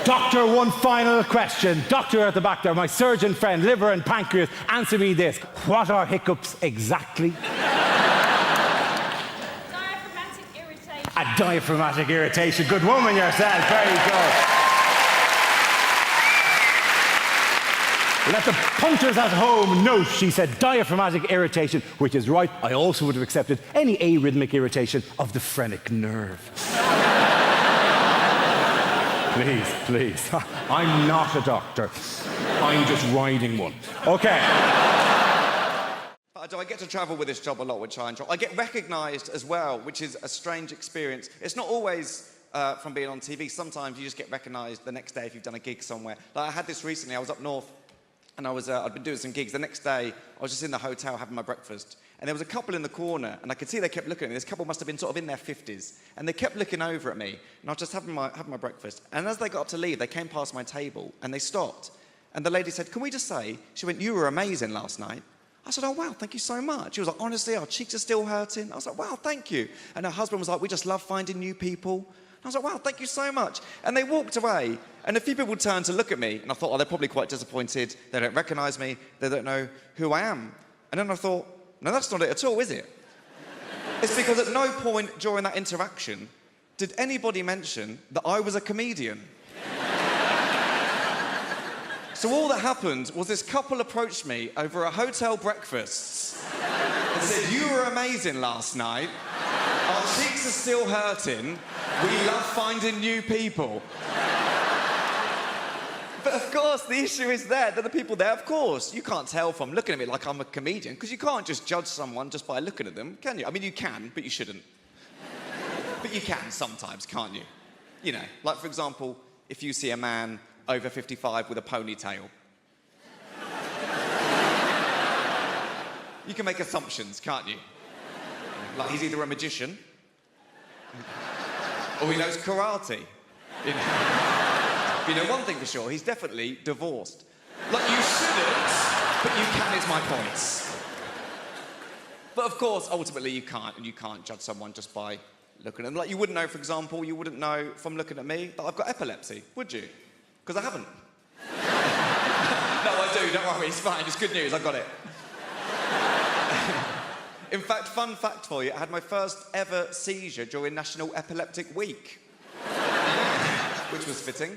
Doctor, one final question. Doctor at the back there, my surgeon friend, liver and pancreas, answer me this. What are hiccups exactly? Diaphragmatic irritation. A diaphragmatic irritation. Good woman yourself. Very good. Let the punters at home note, she said diaphragmatic irritation, which is right. I also would have accepted any arrhythmic irritation of the phrenic nerve. Please. I'm not a doctor. I'm just riding one. Okay. Do I get to travel with this job a lot, which I enjoy? I get recognised as well, which is a strange experience. It's not always from being on TV. Sometimes you just get recognised the next day if you've done a gig somewhere. Like I had this recently. I was up north, and I'd been doing some gigs. The next day, I was just in the hotel having my breakfast, and there was a couple in the corner, and I could see they kept looking at me. This couple must have been sort of in their 50s, and they kept looking over at me, and I was just having my breakfast. And as they got up to leave, they came past my table, and they stopped. And the lady said, can we just say, she went, you were amazing last night. I said, oh, wow, thank you so much. She was like, honestly, our cheeks are still hurting. I was like, wow, thank you. And her husband was like, we just love finding new people. I was like, wow, thank you so much. And they walked away, and a few people turned to look at me, and I thought, oh, they're probably quite disappointed. They don't recognise me. They don't know who I am. And then I thought, no, that's not it at all, is it? It's because at no point during that interaction did anybody mention that I was a comedian. So all that happened was this couple approached me over a hotel breakfast and said, you were amazing last night. Our cheeks are still hurting. We love finding new people. But of course, the issue is there. They're the people there. Of course, you can't tell from looking at me like I'm a comedian, because you can't just judge someone just by looking at them, can you? I mean, you can, but you shouldn't. But you can sometimes, can't you? You know, like, for example, if you see a man over 55 with a ponytail. You can make assumptions, can't you? Like, he's either a magician or he knows karate. You know one thing for sure, he's definitely divorced. Like, you shouldn't, but you can, is my point. But of course, ultimately, you can't, and you can't judge someone just by looking at them. Like, you wouldn't know, for example, you wouldn't know from looking at me that I've got epilepsy, would you? Because I haven't. No, I do, don't worry, it's fine, it's good news, I've got it. In fact, fun fact for you, I had my first ever seizure during National Epileptic Week. Which was fitting.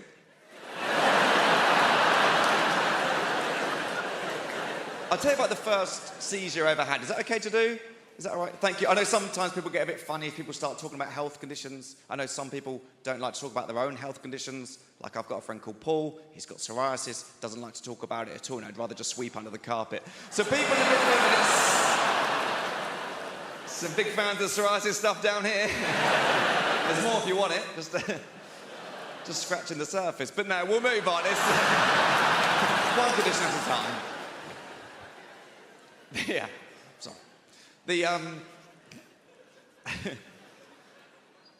I'll tell you about the first seizure I ever had. Is that okay to do? Is that all right? Thank you. I know sometimes people get a bit funny if people start talking about health conditions. I know some people don't like to talk about their own health conditions. Like I've got a friend called Paul. He's got psoriasis. Doesn't like to talk about it at all. And I'd rather just sweep under the carpet. So people in the audience, some big fans of psoriasis stuff down here. There's more if you want it. Just scratching the surface. But no, we'll move on. It's one condition at a time. Yeah. Sorry.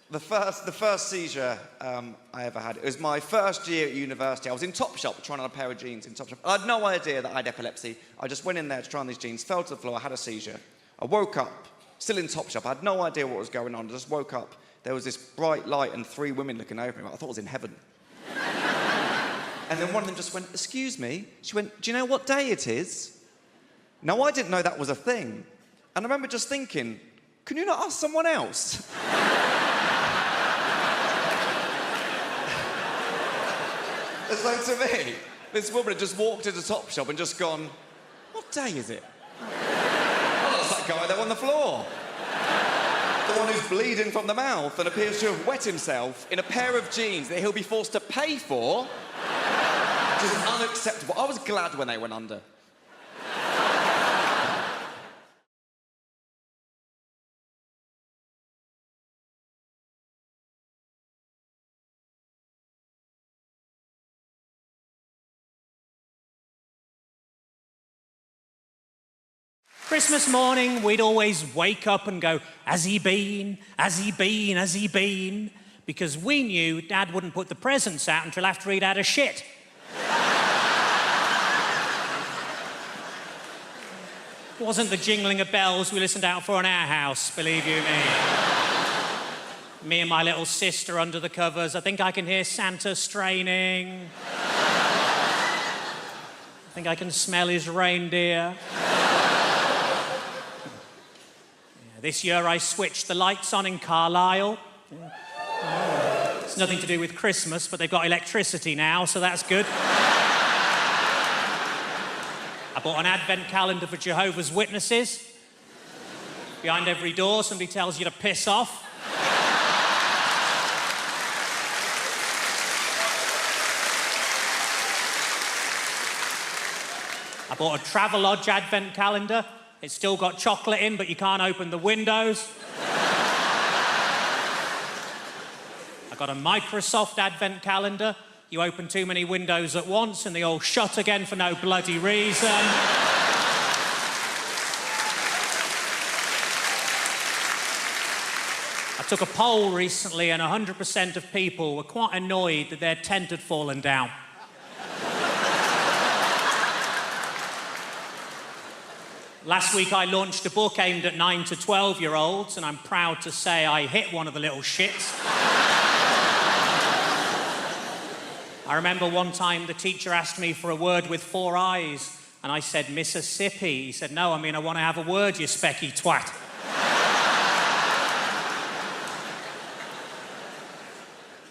The first seizure I ever had, it was my first year at university. I was in Topshop trying on a pair of jeans in Topshop. I had no idea that I had epilepsy. I just went in there to try on these jeans, fell to the floor, I had a seizure. I woke up, still in Topshop. I had no idea what was going on. I just woke up. There was this bright light and 3 women looking over me. I thought I was in heaven. And then one of them just went, "Excuse me." She went, "Do you know what day it is?" Now, I didn't know that was a thing. And I remember just thinking, can you not ask someone else? So to me, this woman had just walked into Topshop and just gone, "What day is it?" Oh, that's that guy there on the floor. The one who's bleeding from the mouth and appears to have wet himself in a pair of jeans that he'll be forced to pay for, which is unacceptable. I was glad when they went under. Christmas morning, we'd always wake up and go, "Has he been? Has he been? Has he been?" Because we knew Dad wouldn't put the presents out until after he'd had a shit. It wasn't the jingling of bells we listened out for in our house, believe you me. Me and my little sister under the covers. I think I can hear Santa straining. I think I can smell his reindeer. This year I switched the lights on in Carlisle. It's nothing to do with Christmas, but they've got electricity now, so that's good. I bought an advent calendar for Jehovah's Witnesses. Behind every door, somebody tells you to piss off. I bought a Travelodge advent calendar. It's still got chocolate in, but you can't open the windows. I got a Microsoft advent calendar. You open too many windows at once and they all shut again for no bloody reason. I took a poll recently and 100% of people were quite annoyed that their tent had fallen down. Last week I launched a book aimed at 9 to 12-year-olds, and I'm proud to say I hit one of the little shits. I remember one time the teacher asked me for a word with 4 eyes, and I said, "Mississippi." He said, "No, I mean, I want to have a word, you specky twat."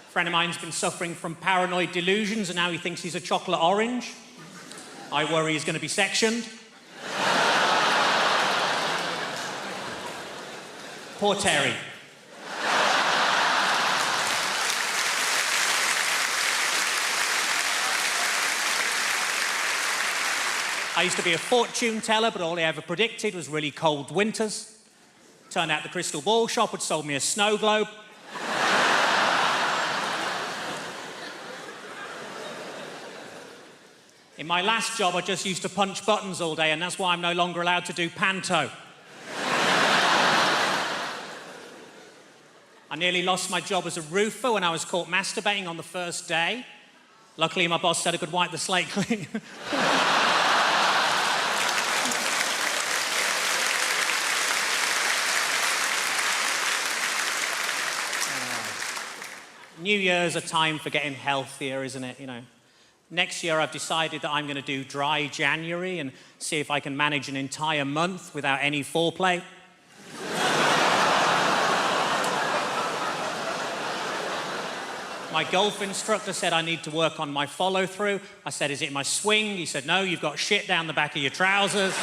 A friend of mine's been suffering from paranoid delusions, and now he thinks he's a chocolate orange. I worry he's going to be sectioned. Poor Terry. I used to be a fortune teller, but all I ever predicted was really cold winters. Turned out the crystal ball shop had sold me a snow globe. In my last job, I just used to punch buttons all day, and that's why I'm no longer allowed to do panto. I nearly lost my job as a roofer when I was caught masturbating on the first day. Luckily, my boss said I could wipe the slate clean. New Year's a time for getting healthier, isn't it? You know. Next year, I've decided that I'm going to do dry January and see if I can manage an entire month without any foreplay. My golf instructor said I need to work on my follow-through. I said, "Is it my swing?" He said, "No, you've got shit down the back of your trousers."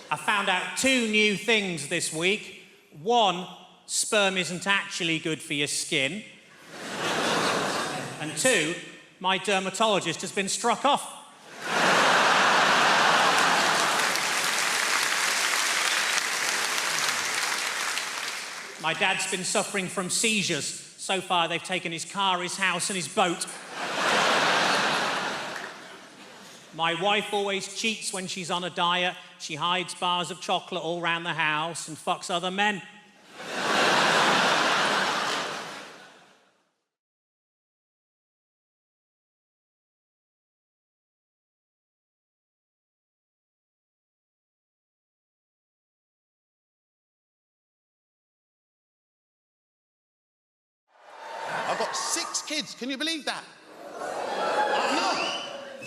I found out 2 new things this week. 1, sperm isn't actually good for your skin. And 2, my dermatologist has been struck off. My dad's been suffering from seizures. So far, they've taken his car, his house, and his boat. My wife always cheats when she's on a diet. She hides bars of chocolate all around the house and fucks other men. I've got 6 kids, can you believe that? I know.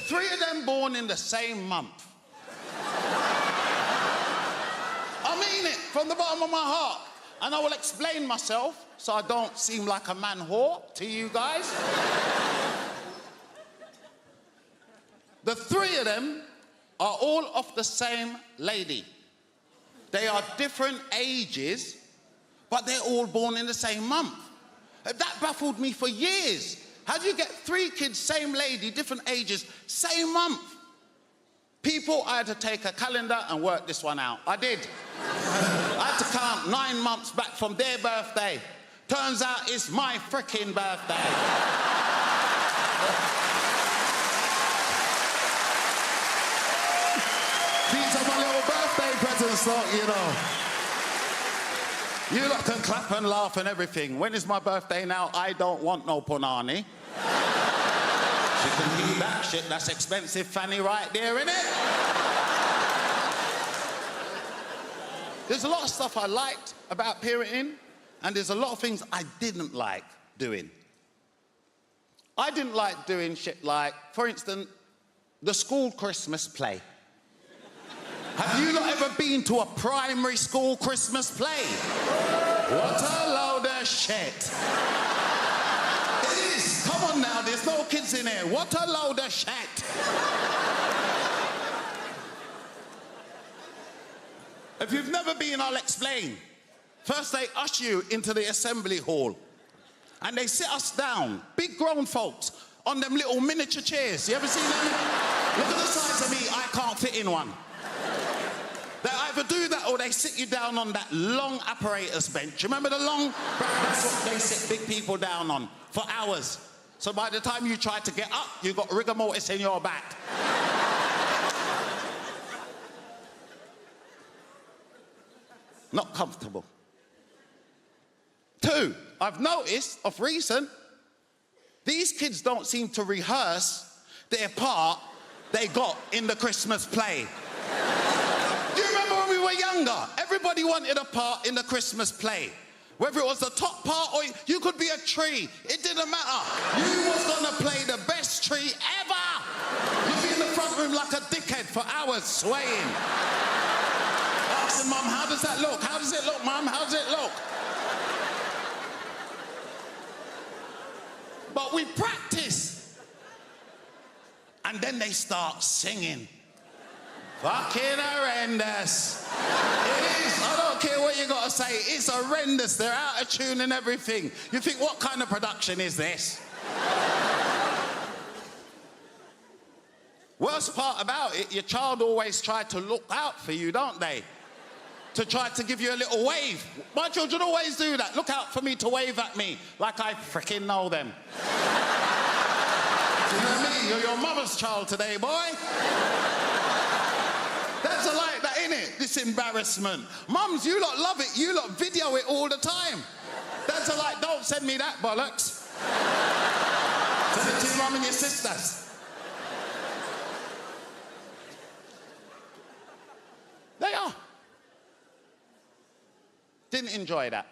3 of them born in the same month. I mean it from the bottom of my heart. And I will explain myself so I don't seem like a man whore to you guys. The 3 of them are all of the same lady. They are different ages, but they're all born in the same month. That baffled me for years. How do you get 3 kids, same lady, different ages, same month? People, I had to take a calendar and work this one out. I did. I had to count 9 months back from their birthday. Turns out it's my frickin' birthday. These are my little birthday presents, though, you know. You lot can clap and laugh and everything. When is my birthday now? I don't want no punani. She can keep that shit. That's expensive fanny right there, innit? There's a lot of stuff I liked about parenting, and there's a lot of things I didn't like doing. I didn't like doing shit like, for instance, the school Christmas play. Have you not ever been to a primary school Christmas play? What a load of shit. It is. Come on now, there's no kids in here. What a load of shit. If you've never been, I'll explain. First, they usher you into the assembly hall. And they sit us down, big grown folks, on them little miniature chairs. You ever seen them? Look at the size of me, I can't fit in one. They either do that or they sit you down on that long apparatus bench. Remember the long? That's what they sit big people down on for hours. So by the time you try to get up, you've got rigor mortis in your back. Not comfortable. 2, I've noticed of recent, these kids don't seem to rehearse their part they got in the Christmas play. Do you remember when we were younger? Everybody wanted a part in the Christmas play. Whether it was the top part or you could be a tree, it didn't matter. You was gonna play the best tree ever. You'd be in the front room like a dickhead for hours swaying. Asking Mum, how does that look? How does it look, Mum? How does it look? But we practice. And then they start singing. Fucking horrendous. It is. I don't care what you got to say. It's horrendous. They're out of tune and everything. You think, what kind of production is this? Worst part about it, your child always try to look out for you, don't they? To try to give you a little wave. My children always do that. Look out for me to wave at me, like I freaking know them. Do you know what I mean? You're your mother's child today, boy. That's like that, innit? This embarrassment. Mums, you lot love it. You lot video it all the time. That's like, don't send me that bollocks. Send it to your mum and your sisters. They are. Didn't enjoy that.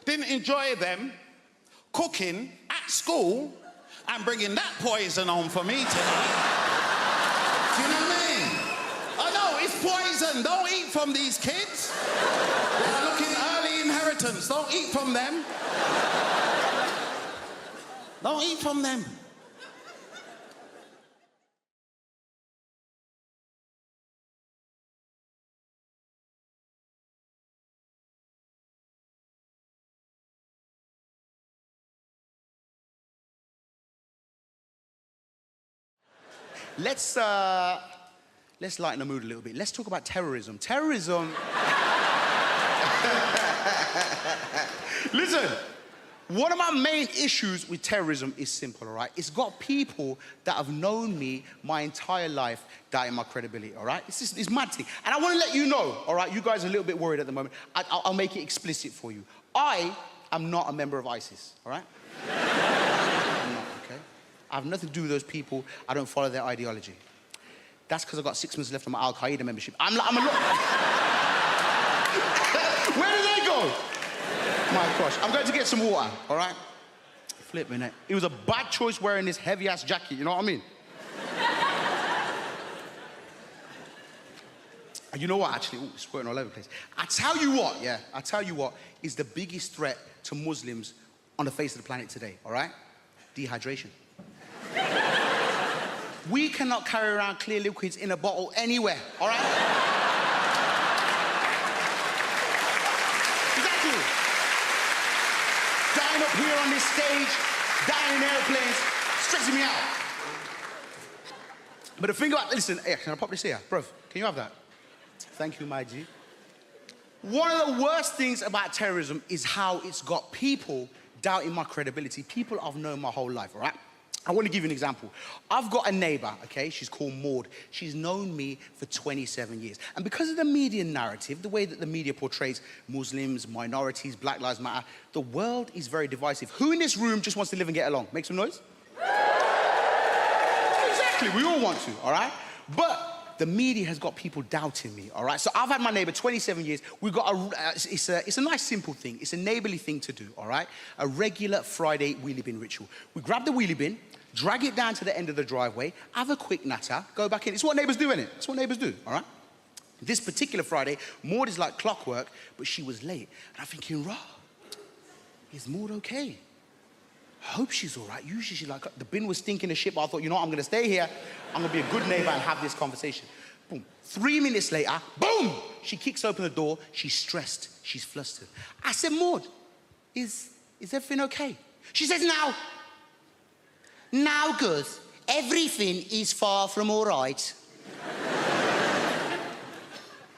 Didn't enjoy them cooking at school and bringing that poison on for me tonight. Do you know what I mean? I know, it's poison. Don't eat from these kids. They are looking early inheritance. Don't eat from them. Don't eat from them. let's lighten the mood a little bit. Let's talk about terrorism. Terrorism... Listen, one of my main issues with terrorism is simple, all right? It's got people that have known me my entire life doubting my credibility, all right? It's mad thing. And I want to let you know, all right? You guys are a little bit worried at the moment. I'll make it explicit for you. I am not a member of ISIS, all right? I'm not, okay? I have nothing to do with those people. I don't follow their ideology. That's because I've got 6 months left on my Al-Qaeda membership. I'm a lot... Where do they go? My gosh, I'm going to get some water, all right? Flipping it. It was a bad choice wearing this heavy-ass jacket, you know what I mean? And you know what, actually? Ooh, it's squirting all over the place. I tell you what is the biggest threat to Muslims on the face of the planet today, all right? Dehydration. We cannot carry around clear liquids in a bottle anywhere, all right? Dying up here on this stage, dying in airplanes, stressing me out. But the thing about, listen, hey, can I pop this here? Bruv, can you have that? Thank you, my G. One of the worst things about terrorism is how it's got people doubting my credibility. People I've known my whole life, all right? I want to give you an example. I've got a neighbor, okay? She's called Maud. She's known me for 27 years. And because of the media narrative, the way that the media portrays Muslims, minorities, Black Lives Matter, the world is very divisive. Who in this room just wants to live and get along? Make some noise. Exactly, we all want to, all right? But the media has got people doubting me, all right? So I've had my neighbor 27 years. We've got it's a nice, simple thing. It's a neighborly thing to do, all right? A regular Friday wheelie bin ritual. We grab the wheelie bin, drag it down to the end of the driveway, have a quick natter, go back in. It's what neighbors do, innit? It's what neighbors do, all right? This particular Friday, Maud is like clockwork, but she was late. And I'm thinking, rah, is Maud okay? I hope she's all right. Usually she's like, the bin was stinking of shit, but I thought, you know what, I'm gonna stay here. I'm gonna be a good neighbor and have this conversation. Boom. 3 minutes later, boom! She kicks open the door. She's stressed. She's flustered. I said, Maud, is everything okay? She says, now, Gus, everything is far from all right.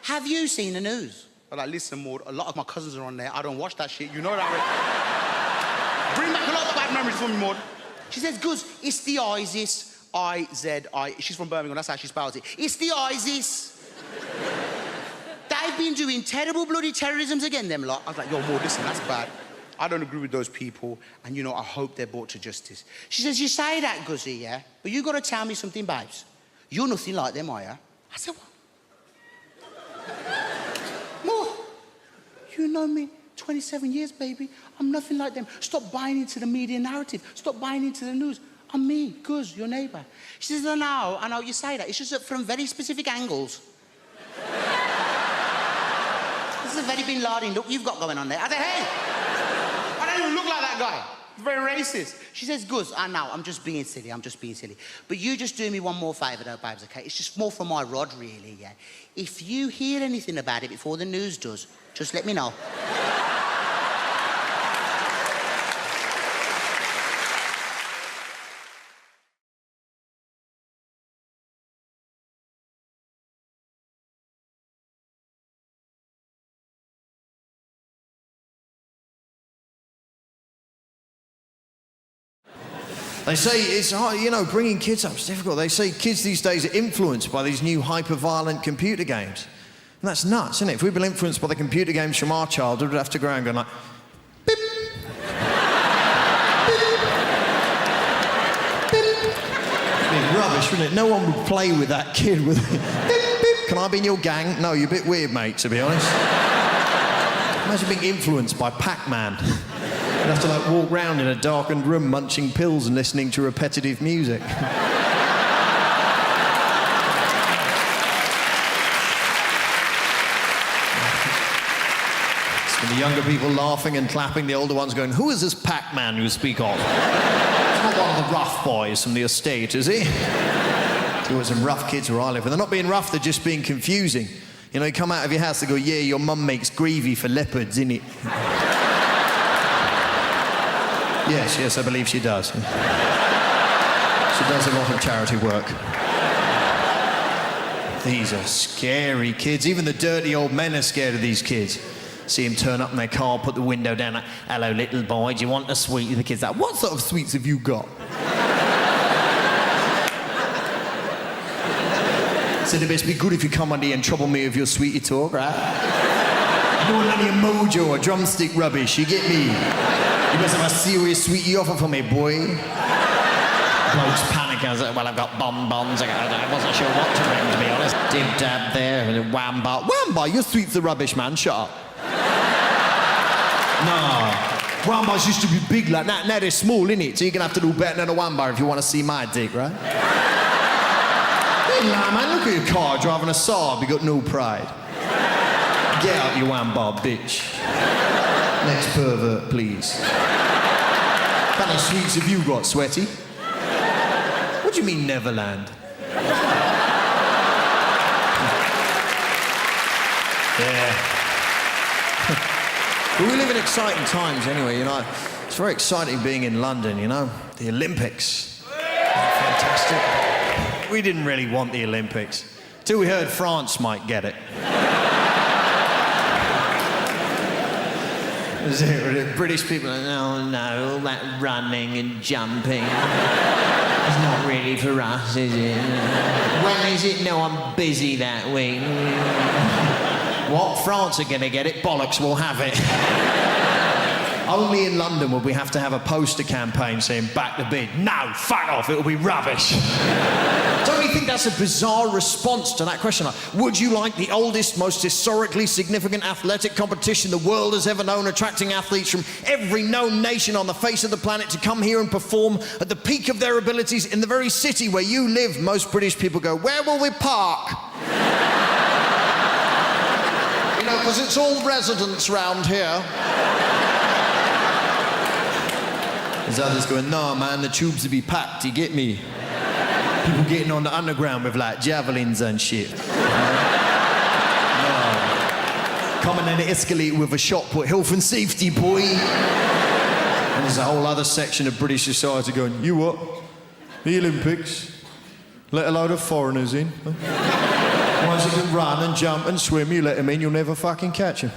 Have you seen the news? I'm like, listen, Maud, a lot of my cousins are on there. I don't watch that shit. You know that. Bring back a lot of bad memories for me, Maud. She says, Gus, it's the ISIS. I-Z-I. She's from Birmingham, that's how she spells it. It's the ISIS. They've been doing terrible bloody terrorisms again, them lot. I was like, yo, Maud, listen, that's bad. I don't agree with those people, and, you know, I hope they're brought to justice. She says, you say that, Guzzy, yeah? But you got to tell me something, babes. You're nothing like them, are you? I said, what? Maud, you know me 27 years, baby. I'm nothing like them. Stop buying into the media narrative. Stop buying into the news. I'm me, Guz, your neighbour. She says, I know you say that. It's just that from very specific angles. This is a very Bin Laden look you've got going on there. I said, hey, I don't even look like that guy. Very racist. She says, Guz, I know, I'm just being silly. But you just do me one more favour though, babes, okay? It's just more for my rod, really, yeah? If you hear anything about it before the news does, just let me know. They say it's hard, you know, bringing kids up is difficult. They say kids these days are influenced by these new hyper-violent computer games. And that's nuts, isn't it? If we'd been influenced by the computer games from our childhood, we'd have to go around going like, beep, beep, beep. It'd be rubbish, wouldn't it? No one would play with that kid with beep, beep. Can I be in your gang? No, you're a bit weird, mate, to be honest. Imagine being influenced by Pac-Man. You'd have to like walk round in a darkened room munching pills and listening to repetitive music. It's been the younger people laughing and clapping, the older ones going, who is this Pac-Man you speak of? He's not one of the rough boys from the estate, is he? There were some rough kids where I live, and they're not being rough, they're just being confusing. You know, you come out of your house, they go, yeah, your mum makes gravy for leopards, innit? Yes, I believe she does. She does a lot of charity work. These are scary kids. Even the dirty old men are scared of these kids. See him turn up in their car, put the window down, like, hello, little boy, do you want a sweet? The kid's like, what sort of sweets have you got? Said it best be good if you come under here and trouble me with your sweetie talk, right? You don't want any mojo or drumstick rubbish, you get me? You must have a serious sweetie offer for me, boy. Blokes panic. I was like, well, I've got bonbons. I wasn't sure what to bring, to be honest. Dib dab there, wham-bar. Wham-bar, your sweets are rubbish, man, shut up. No. Wham-bars used to be big like that. Now they're small, innit? So you're going to have to do better than a wham-bar if you want to see my dick, right? Hey, man, look at your car driving a Saab. You got no pride. Get out, you wham-bar, bitch. Next pervert, please. How many sweets have you got, sweaty? What do you mean, Neverland? Yeah. But we live in exciting times anyway, you know. It's very exciting being in London, you know. The Olympics. Fantastic. We didn't really want the Olympics till we heard France might get it. The British people are, oh no, all that running and jumping. It's not really for us, is it? When is it? No, I'm busy that week. What? France are going to get it? Bollocks, we'll have it. Only in London would we have to have a poster campaign saying back the bid. No, fuck off, it'll be rubbish. Don't you think that's a bizarre response to that question? Like, would you like the oldest, most historically significant athletic competition the world has ever known, attracting athletes from every known nation on the face of the planet to come here and perform at the peak of their abilities in the very city where you live? Most British people go, where will we park? You know, because it's all residents round here. There's others going, no, man, the tubes will be packed, you get me? People getting on the underground with, like, javelins and shit. No. Coming in the escalator with a shot put, health and safety, boy. And there's a whole other section of British society going, you what? The Olympics? Let a load of foreigners in? Huh? Ones that can run and jump and swim, you let them in, you'll never fucking catch them.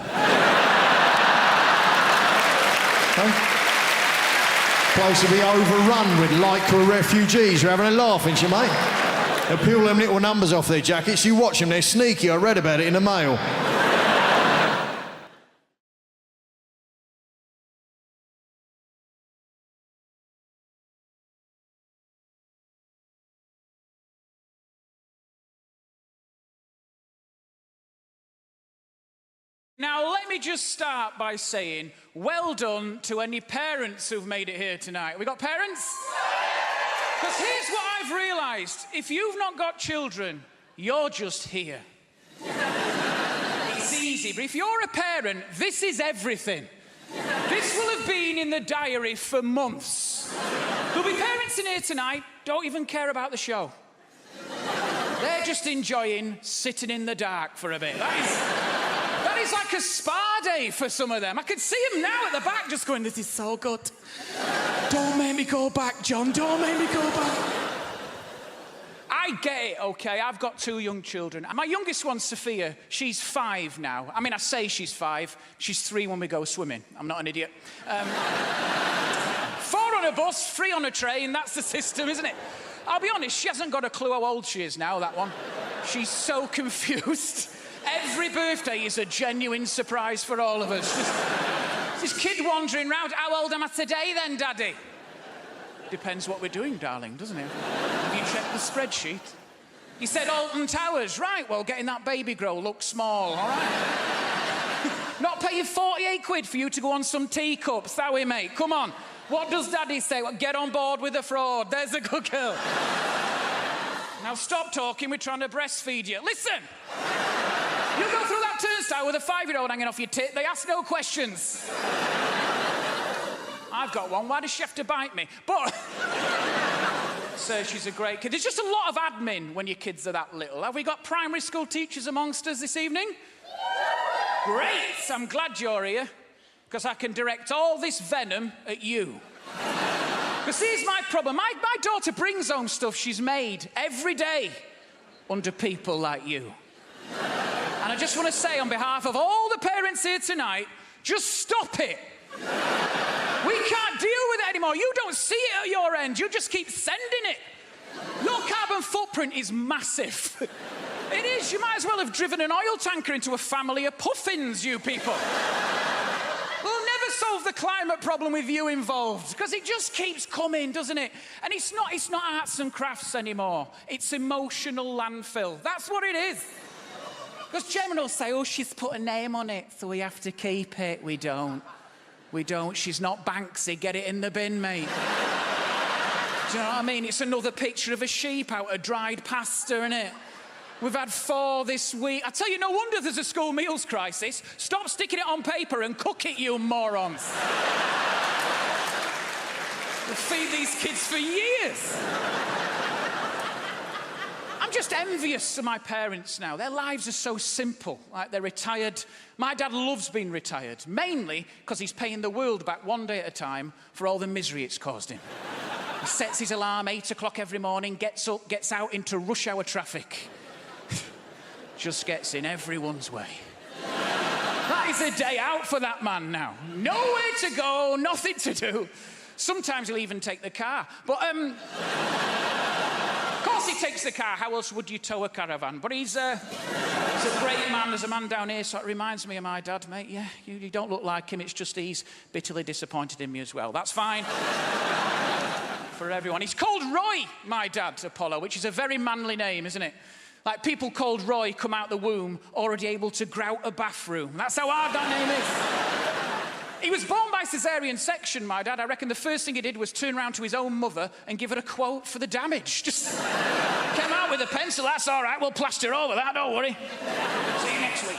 Huh? Place to be overrun with Lycra refugees. You're having a laugh, ain't you, mate? They peel them little numbers off their jackets. You watch them, they're sneaky. I read about it in the Mail. Now, let me just start by saying, well done to any parents who've made it here tonight. We got parents? Because here's what I've realised. If you've not got children, you're just here. It's easy, but if you're a parent, this is everything. This will have been in the diary for months. There'll be parents in here tonight, don't even care about the show. They're just enjoying sitting in the dark for a bit. That is like a spa day for some of them. I could see them now at the back just going, this is so good. Don't make me go back, John. Don't make me go back. I get it, OK? I've got 2 young children. My youngest one, Sophia, she's 5 now. I mean, I say she's 5. She's 3 when we go swimming. I'm not an idiot. 4 on a bus, 3 on a train. That's the system, isn't it? I'll be honest, she hasn't got a clue how old she is now, that one. She's so confused. Every birthday is a genuine surprise for all of us. This kid wandering round. How old am I today then, Daddy? Depends what we're doing, darling, doesn't it? Have you checked the spreadsheet? He said Alton Towers. Right, well, getting that baby grow looks small, all right? Not paying 48 quid for you to go on some teacups, that way, mate. Come on. What does Daddy say? Well, get on board with the fraud. There's a good girl. Now stop talking. We're trying to breastfeed you. Listen. You go through that turnstile with a 5-year-old hanging off your tit, they ask no questions. I've got one, why does she have to bite me? But, so she's a great kid. There's just a lot of admin when your kids are that little. Have we got primary school teachers amongst us this evening? Great, I'm glad you're here, because I can direct all this venom at you. Because here's my problem, my daughter brings home stuff she's made every day. under people like you. And I just want to say on behalf of all the parents here tonight, just stop it. We can't deal with it anymore. You don't see it at your end. You just keep sending it. Your carbon footprint is massive. It is. You might as well have driven an oil tanker into a family of puffins, you people. We'll never solve the climate problem with you involved, because it just keeps coming, doesn't it? And it's not arts and crafts anymore. It's emotional landfill. That's what it is. Because Gemma will say, oh, she's put a name on it, so we have to keep it. We don't. We don't. She's not Banksy. Get it in the bin, mate. Do you know what I mean? It's another picture of a sheep out of dried pasta, innit? We've had 4 this week. I tell you, no wonder there's a school meals crisis. Stop sticking it on paper and cook it, you morons. We'll feed these kids for years. I'm just envious of my parents now. Their lives are so simple. Like, they're retired. My dad loves being retired, mainly because he's paying the world back one day at a time for all the misery it's caused him. He sets his alarm 8 o'clock every morning, gets up, gets out into rush hour traffic. Just gets in everyone's way. That is a day out for that man now. Nowhere to go, nothing to do. Sometimes he'll even take the car. But, of course he takes the car. How else would you tow a caravan? But he's a great man. There's a man down here, so it reminds me of my dad, mate. Yeah, you don't look like him. It's just he's bitterly disappointed in me as well. That's fine. For everyone. He's called Roy, my dad, Apollo, which is a very manly name, isn't it? Like, people called Roy come out the womb already able to grout a bathroom. That's how hard that name is. He was born by caesarean section, my dad. I reckon the first thing he did was turn around to his own mother and give her a quote for the damage. Just came out with a pencil. That's all right. We'll plaster over that. Don't worry. See you next week.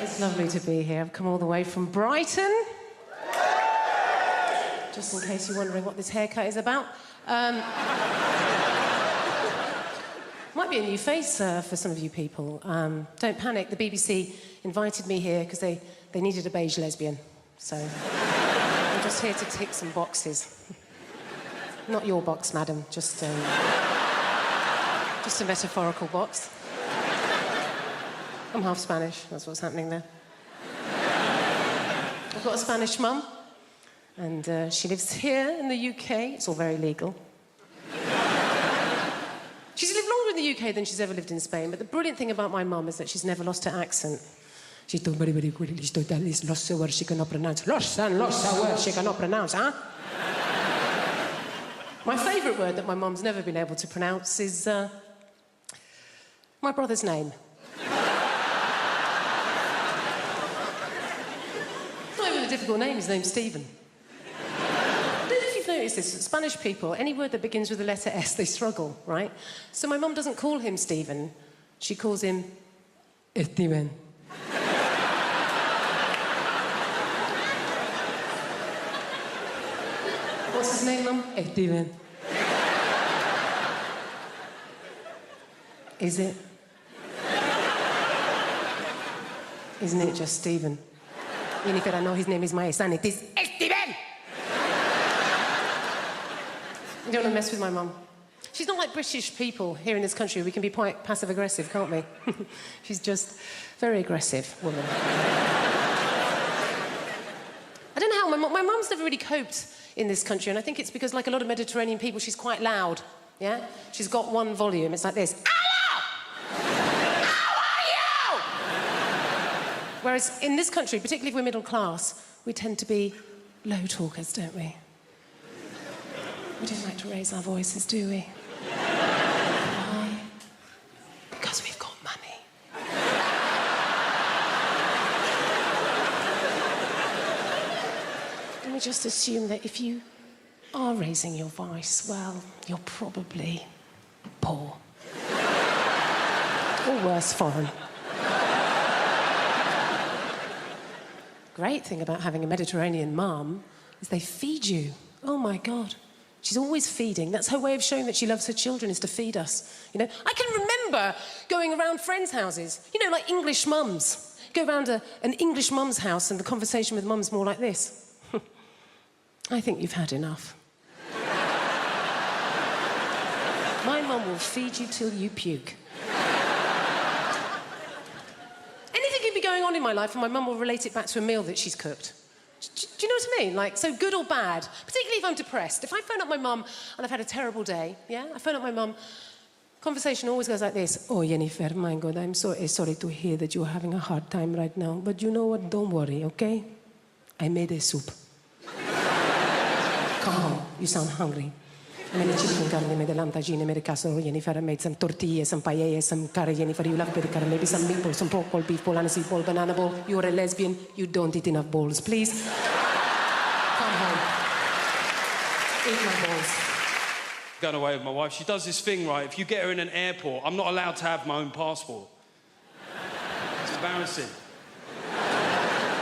It's lovely to be here. I've come all the way from Brighton. Just in case you're wondering what this haircut is about. Might be a new face for some of you people. Don't panic. The BBC invited me here because they needed a beige lesbian. So I'm just here to tick some boxes. Not your box, madam. Just a metaphorical box. I'm half Spanish, that's what's happening there. I've got a Spanish mum, and she lives here in the UK. It's all very legal. She's lived longer in the UK than she's ever lived in Spain, but the brilliant thing about my mum is that she's never lost her accent. She's done very, very quickly. She's done these lost words she cannot pronounce. Lost words she cannot pronounce, huh? My favourite word that my mum's never been able to pronounce is my brother's name. Difficult name, his name's Stephen. I don't know if you've noticed this, Spanish people, any word that begins with the letter S, they struggle, right? So my mum doesn't call him Stephen, she calls him Steven. What's his name, Mum? Steven. Is it? Isn't it just Stephen? Even if I know his name is my son, it is Steven! You don't want to mess with my mum. She's not like British people here in this country. We can be quite passive-aggressive, can't we? She's just very aggressive woman. I don't know how my mum's never really coped in this country, and I think it's because, like a lot of Mediterranean people, she's quite loud, yeah? She's got one volume. It's like this. Whereas in this country, particularly if we're middle class, we tend to be low talkers, don't we? We don't like to raise our voices, do we? Why? Because we've got money. And we just assume that if you are raising your voice, well, you're probably poor. Or worse, foreign. Great thing about having a Mediterranean mum is they feed you. Oh, my God. She's always feeding. That's her way of showing that she loves her children, is to feed us. You know, I can remember going around friends' houses, you know, like English mums. Go around an English mum's house and the conversation with mum's more like this. I think you've had enough. My mum will feed you till you puke. Anything can be going on in my life and my mum will relate it back to a meal that she's cooked. Do you know what I mean? Like, so good or bad, particularly if I'm depressed. If I phone up my mum and I've had a terrible day, yeah? I phone up my mum, conversation always goes like this. Oh, Jennifer, my God, I'm so sorry to hear that you're having a hard time right now. But you know what? Don't worry, okay? I made a soup. Come home. You sound hungry. I made a chicken curry, I made a lamb tagine, I made a casserole, Jennifer. I made some tortillas, some paella, some curry, Jennifer. You love bit of curry, maybe some meatballs, some pork ball, beef ball, aniseed ball, banana ball. You're a lesbian. You don't eat enough balls. Please, come home. Eat my balls. Going away with my wife, she does this thing, right? If you get her in an airport, I'm not allowed to have my own passport. It's embarrassing.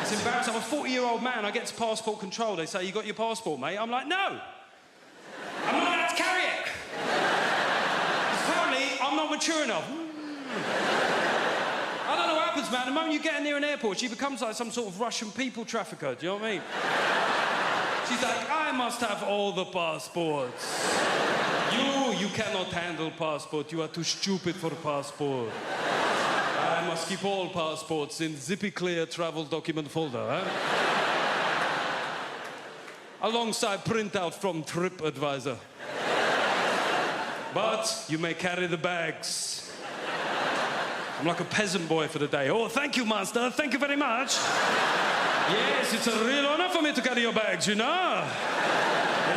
It's embarrassing. I'm a 40-year-old man. I get to passport control. They say, you got your passport, mate? I'm like, no. I'm not allowed to carry it. Apparently, I'm not mature enough. I don't know what happens, man. The moment you get near an airport, she becomes like some sort of Russian people trafficker. Do you know what I mean? She's like, I must have all the passports. You cannot handle passport. You are too stupid for passport. I must keep all passports in zippy clear travel document folder, huh? Alongside printout from TripAdvisor. But you may carry the bags. I'm like a peasant boy for the day. Oh, thank you, master. Thank you very much. Yes, it's a real honor for me to carry your bags, you know.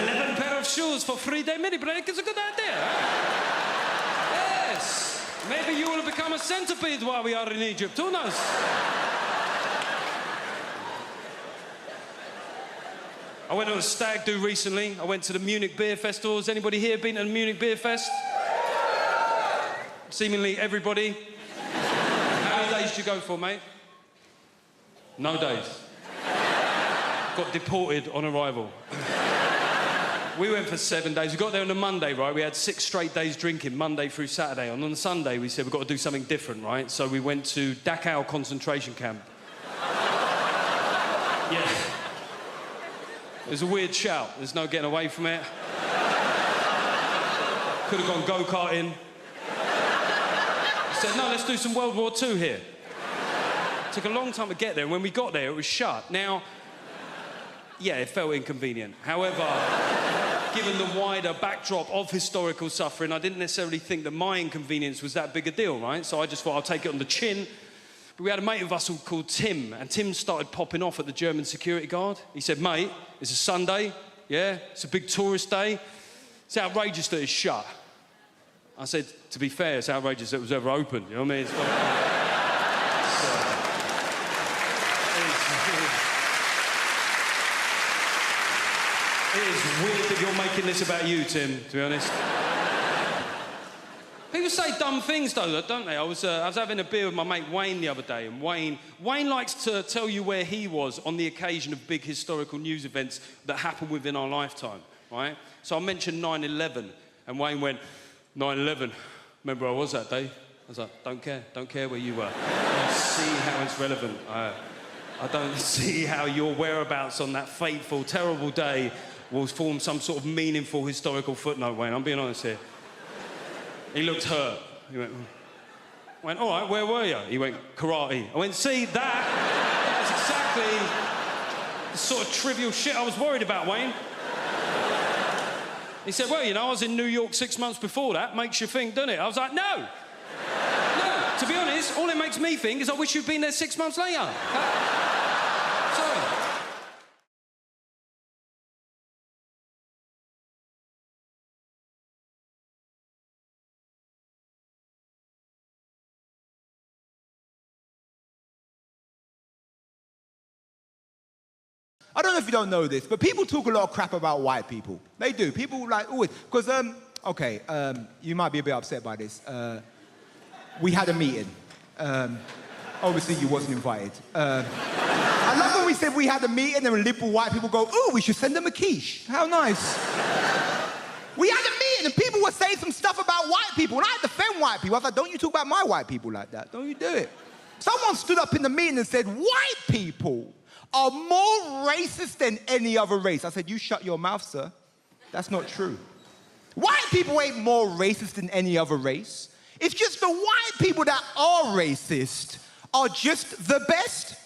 11 pair of shoes for 3-day mini break is a good idea. Yes. Maybe you will become a centipede while we are in Egypt. Who knows? I went to a stag do recently. I went to the Munich Beer Festival. Has anybody here been to the Munich Beer Fest? Seemingly everybody. How many days did you go for, mate? No days. Got deported on arrival. We went for 7 days. We got there on a Monday, right? We had 6 straight days drinking, Monday through Saturday. And on the Sunday, we said, we've got to do something different, right? So we went to Dachau concentration camp. Yeah. It was a weird shout. There's no getting away from it. Could have gone go-karting. I said, no, let's do some World War II here. It took a long time to get there, and when we got there, it was shut. Now, yeah, it felt inconvenient. However, given the wider backdrop of historical suffering, I didn't necessarily think that my inconvenience was that big a deal, right? So I just thought I'll take it on the chin. But we had a mate of us called Tim, and Tim started popping off at the German security guard. He said, mate, it's a Sunday, yeah? It's a big tourist day. It's outrageous that it's shut. I said, to be fair, it's outrageous that it was ever open, you know what I mean? It is weird that you're making this about you, Tim, to be honest. People say dumb things, though, don't they? I was having a beer with my mate Wayne the other day, and Wayne likes to tell you where he was on the occasion of big historical news events that happened within our lifetime, right? So I mentioned 9/11, and Wayne went, 9/11, remember where I was that day? I was like, don't care where you were. I don't see how it's relevant. I don't see how your whereabouts on that fateful, terrible day will form some sort of meaningful historical footnote, Wayne. I'm being honest here. He looked hurt. He went, I went, all right, where were you? He went, karate. I went, see, that's exactly the sort of trivial shit I was worried about, Wayne. He said, well, you know, I was in New York 6 months before that. Makes you think, doesn't it? I was like, no. No, to be honest, all it makes me think is I wish you'd been there 6 months later. Sorry. I don't know if you don't know this, but people talk a lot of crap about white people. They do. People like always, because, you might be a bit upset by this. We had a meeting. Obviously, you wasn't invited. I love when we said we had a meeting and liberal white people go, ooh, we should send them a quiche. How nice. We had a meeting and people were saying some stuff about white people, and I defend white people. I was like, don't you talk about my white people like that. Don't you do it. Someone stood up in the meeting and said, white people are more racist than any other race. I said, you shut your mouth, sir. That's not true. White people ain't more racist than any other race. It's just the white people that are racist are just the best.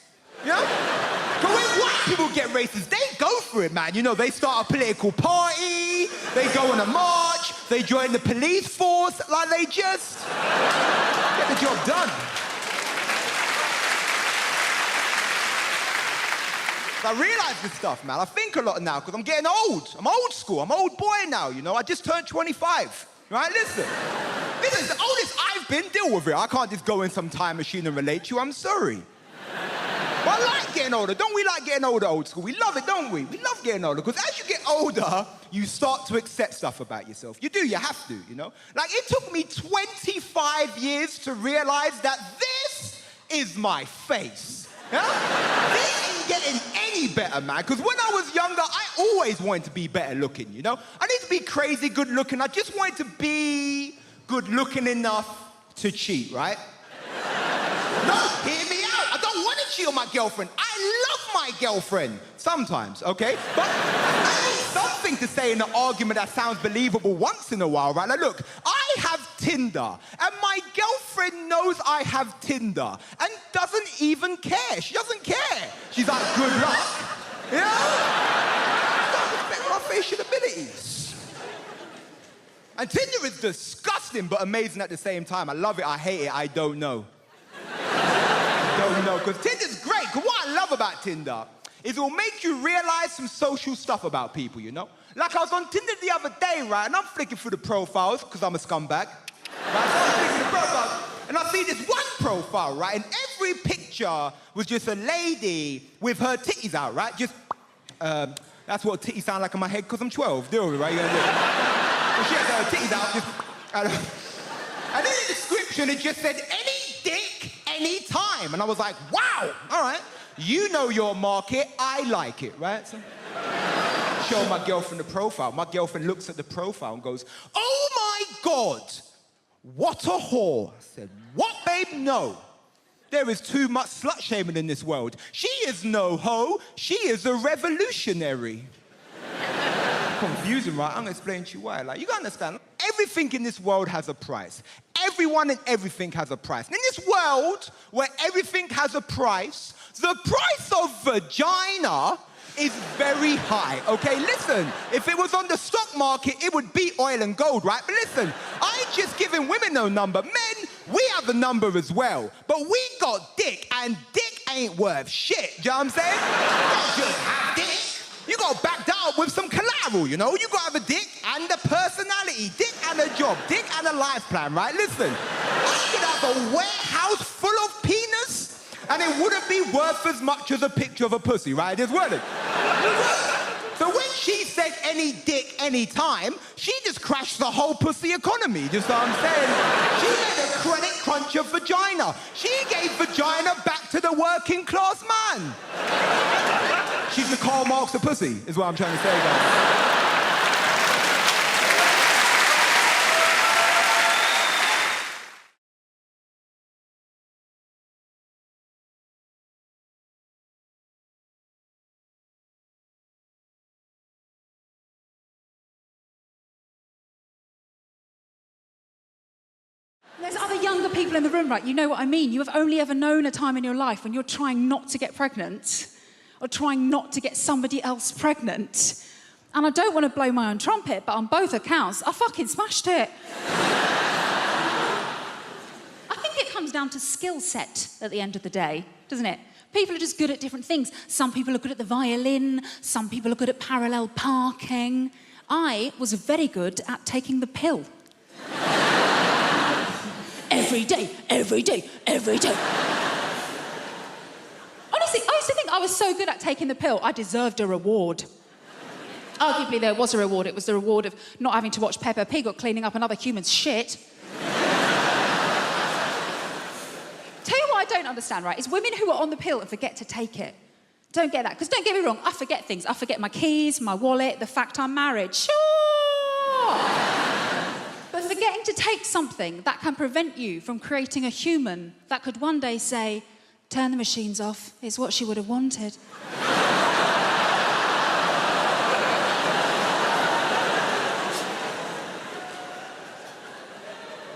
You know? Because when white people get racist, they go for it, man. You know, they start a political party, they go on a march, they join the police force, like they just get the job done. I realise this stuff, man. I think a lot now, because I'm getting old. I'm old school. I'm old boy now, you know. I just turned 25, right? Listen. This is the oldest I've been. Deal with it. I can't just go in some time machine and relate to you. I'm sorry. But I like getting older. Don't we like getting older, old school? We love it, don't we? We love getting older, because as you get older, you start to accept stuff about yourself. You do, you have to, you know? Like, it took me 25 years to realise that this is my face. Yeah? This ain't getting any better, man, because when I was younger, I always wanted to be better looking, you know? I need to be crazy good looking. I just wanted to be good looking enough to cheat, right? No, hear me out. I don't want to cheat on my girlfriend. I love my girlfriend. Sometimes, okay? But I need something to say in an argument that sounds believable once in a while, right? Like, look, I have Tinder, and my girlfriend knows I have Tinder, and doesn't even care. She doesn't care. She's like, good luck. You know? I don't respect my facial abilities. And Tinder is disgusting, but amazing at the same time. I love it, I hate it, I don't know. Don't know, because Tinder's great. Because what I love about Tinder is it will make you realise some social stuff about people, you know? Like, I was on Tinder the other day, right, and I'm flicking through the profiles, because I'm a scumbag. Right, so I'm flicking through the profiles, and I see this one profile, right, and every picture was just a lady with her titties out, right? Just, that's what titties sound like in my head, because I'm 12, do it, right? You know, she had her titties out, just, and in the description, it just said, any dick, any time. And I was like, wow, all right. You know your market, I like it, right? So, show my girlfriend the profile. My girlfriend looks at the profile and goes, oh my God, what a whore. I said, what, babe? No. There is too much slut-shaming in this world. She is no hoe, she is a revolutionary. Confusing, right? I'm gonna explain to you why. Like, you gotta understand, everything in this world has a price. Everyone and everything has a price. And in this world where everything has a price, the price of vagina is very high, okay? Listen, if it was on the stock market, it would be oil and gold, right? But listen, I ain't just giving women no number. Men, we have a number as well. But we got dick, and dick ain't worth shit. Do you know what I'm saying? You don't just have dick. You gotta back that up with some collateral, you know? You gotta have a dick and a personality, dick and a job, dick and a life plan, right? Listen, I could have a warehouse full of penis and it wouldn't be worth as much as a picture of a pussy, right? It wouldn't. So when she said any dick, any time, she just crashed the whole pussy economy, just what I'm saying. She made a credit crunch of vagina. She gave vagina back to the working class man. She's the Karl Marx of pussy, is what I'm trying to say, guys. There's other younger people in the room, right? You know what I mean. You have only ever known a time in your life when you're trying not to get pregnant or trying not to get somebody else pregnant. And I don't want to blow my own trumpet, but on both accounts, I fucking smashed it. I think it comes down to skill set at the end of the day, doesn't it? People are just good at different things. Some people are good at the violin. Some people are good at parallel parking. I was very good at taking the pill. Every day, every day, every day. Honestly, I used to think I was so good at taking the pill, I deserved a reward. Arguably, there was a reward. It was the reward of not having to watch Peppa Pig or cleaning up another human's shit. Tell you what I don't understand, right, is women who are on the pill and forget to take it. Don't get that, because don't get me wrong, I forget things. I forget my keys, my wallet, the fact I'm married. Sure! not. But forgetting to take something that can prevent you from creating a human that could one day say, turn the machines off, is what she would have wanted.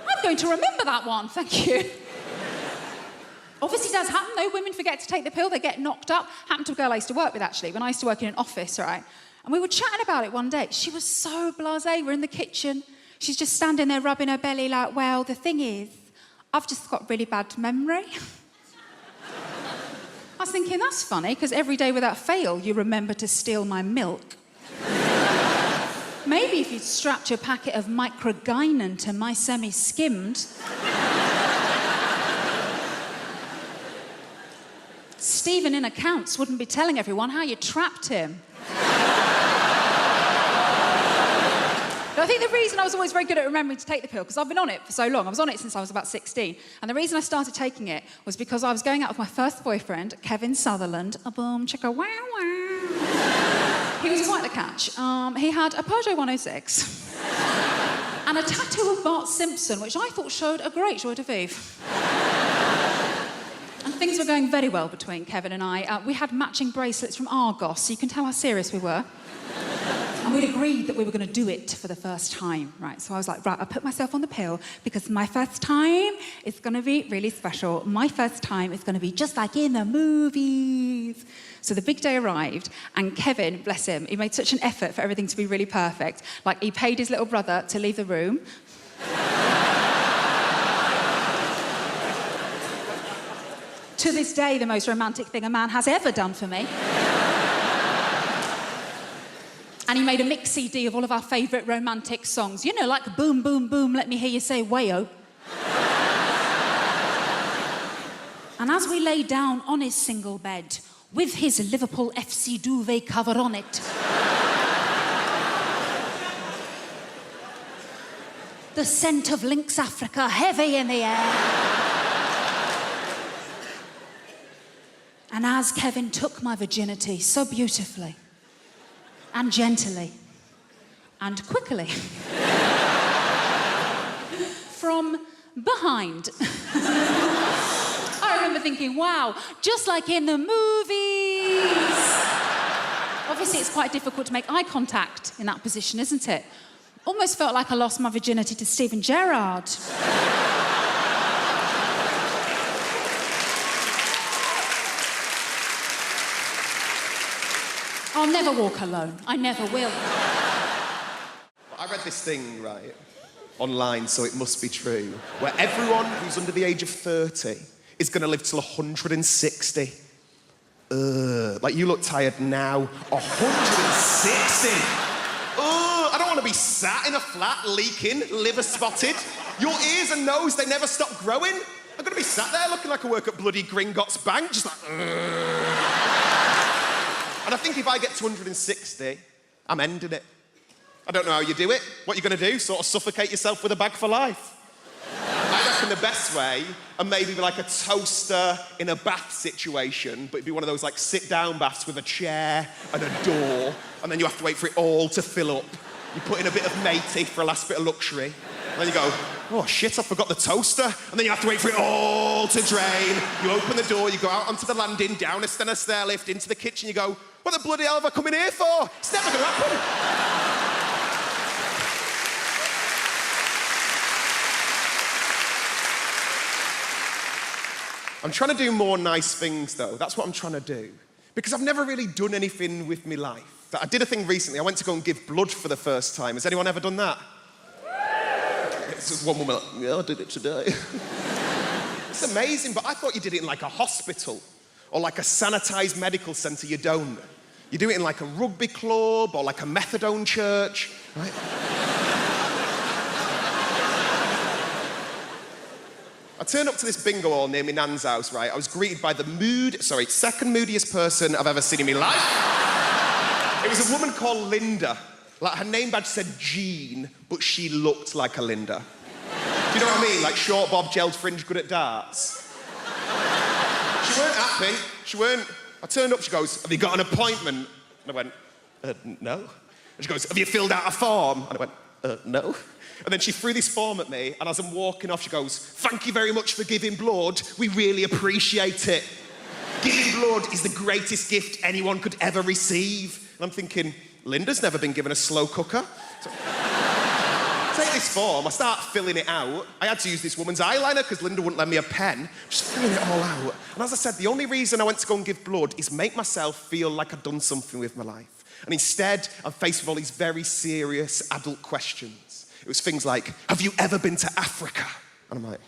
I'm going to remember that one, thank you. Obviously does happen though, women forget to take the pill, they get knocked up. Happened to a girl I used to work with actually, when I used to work in an office, right? And we were chatting about it one day. She was so blasé, we're in the kitchen. She's just standing there rubbing her belly like, well, the thing is, I've just got really bad memory. I was thinking, that's funny, because every day without fail, you remember to steal my milk. Maybe if you'd strapped your packet of microgynon to my semi-skimmed, Stephen in accounts wouldn't be telling everyone how you trapped him. But I think the reason I was always very good at remembering to take the pill, because I've been on it for so long. I was on it since I was about 16. And the reason I started taking it was because I was going out with my first boyfriend, Kevin Sutherland. A boom, chicka, wow, wow. He was quite the catch. He had a Peugeot 106 and a tattoo of Bart Simpson, which I thought showed a great joie de vivre. And things were going very well between Kevin and I. We had matching bracelets from Argos, so you can tell how serious we were. And we'd agreed that we were going to do it for the first time, right? So I was like, right, I put myself on the pill because my first time is going to be really special. My first time is going to be just like in the movies. So the big day arrived, and Kevin, bless him, he made such an effort for everything to be really perfect. Like, he paid his little brother to leave the room. To this day, the most romantic thing a man has ever done for me. And he made a mix CD of all of our favourite romantic songs. You know, like Boom, Boom, Boom, Let Me Hear You Say Wayo. And as we lay down on his single bed, with his Liverpool FC duvet cover on it, the scent of Lynx Africa heavy in the air. And as Kevin took my virginity so beautifully and gently and quickly from behind, I remember thinking, wow, just like in the movies. Obviously, it's quite difficult to make eye contact in that position, isn't it? Almost felt like I lost my virginity to Stephen Gerrard. I'll never walk alone. I never will. I read this thing, right, online, so it must be true, where everyone who's under the age of 30 is going to live till 160. Like, you look tired now. 160! I don't want to be sat in a flat, leaking, liver spotted. Your ears and nose, they never stop growing. I'm going to be sat there looking like I work at bloody Gringotts Bank, just like, And I think if I get to 160, I'm ending it. I don't know how you do it. What are you going to do? Sort of suffocate yourself with a bag for life? I reckon the best way, and maybe like a toaster in a bath situation, but it'd be one of those like sit-down baths with a chair and a door, and then you have to wait for it all to fill up. You put in a bit of matey for a last bit of luxury, and then you go, oh shit, I forgot the toaster, and then you have to wait for it all to drain. You open the door, you go out onto the landing, down a stair lift, into the kitchen, you go, what the bloody hell have I come in here for? It's never going to happen. I'm trying to do more nice things, though. That's what I'm trying to do. Because I've never really done anything with my life. I did a thing recently. I went to go and give blood for the first time. Has anyone ever done that? It's just one woman like, yeah, I did it today. It's amazing, but I thought you did it in like a hospital or like a sanitised medical centre. You don't. You do it in like a rugby club or like a methadone church, right? I turned up to this bingo hall near my nan's house, right? I was greeted by the second moodiest person I've ever seen in my life. It was a woman called Linda. Like, her name badge said Jean, but she looked like a Linda. Do you know what I mean? Like short bob, gelled fringe, good at darts. She weren't happy. She weren't. I turned up, she goes, have you got an appointment? And I went, no. And she goes, have you filled out a form? And I went, no. And then she threw this form at me, and as I'm walking off, she goes, "Thank you very much for giving blood. We really appreciate it. Giving blood is the greatest gift anyone could ever receive." And I'm thinking, Linda's never been given a slow cooker. So, take this form, I start filling it out. I had to use this woman's eyeliner because Linda wouldn't lend me a pen. Just filling it all out. And as I said, the only reason I went to go and give blood is make myself feel like I'd done something with my life. And instead, I'm faced with all these very serious adult questions. It was things like, have you ever been to Africa? And I'm like,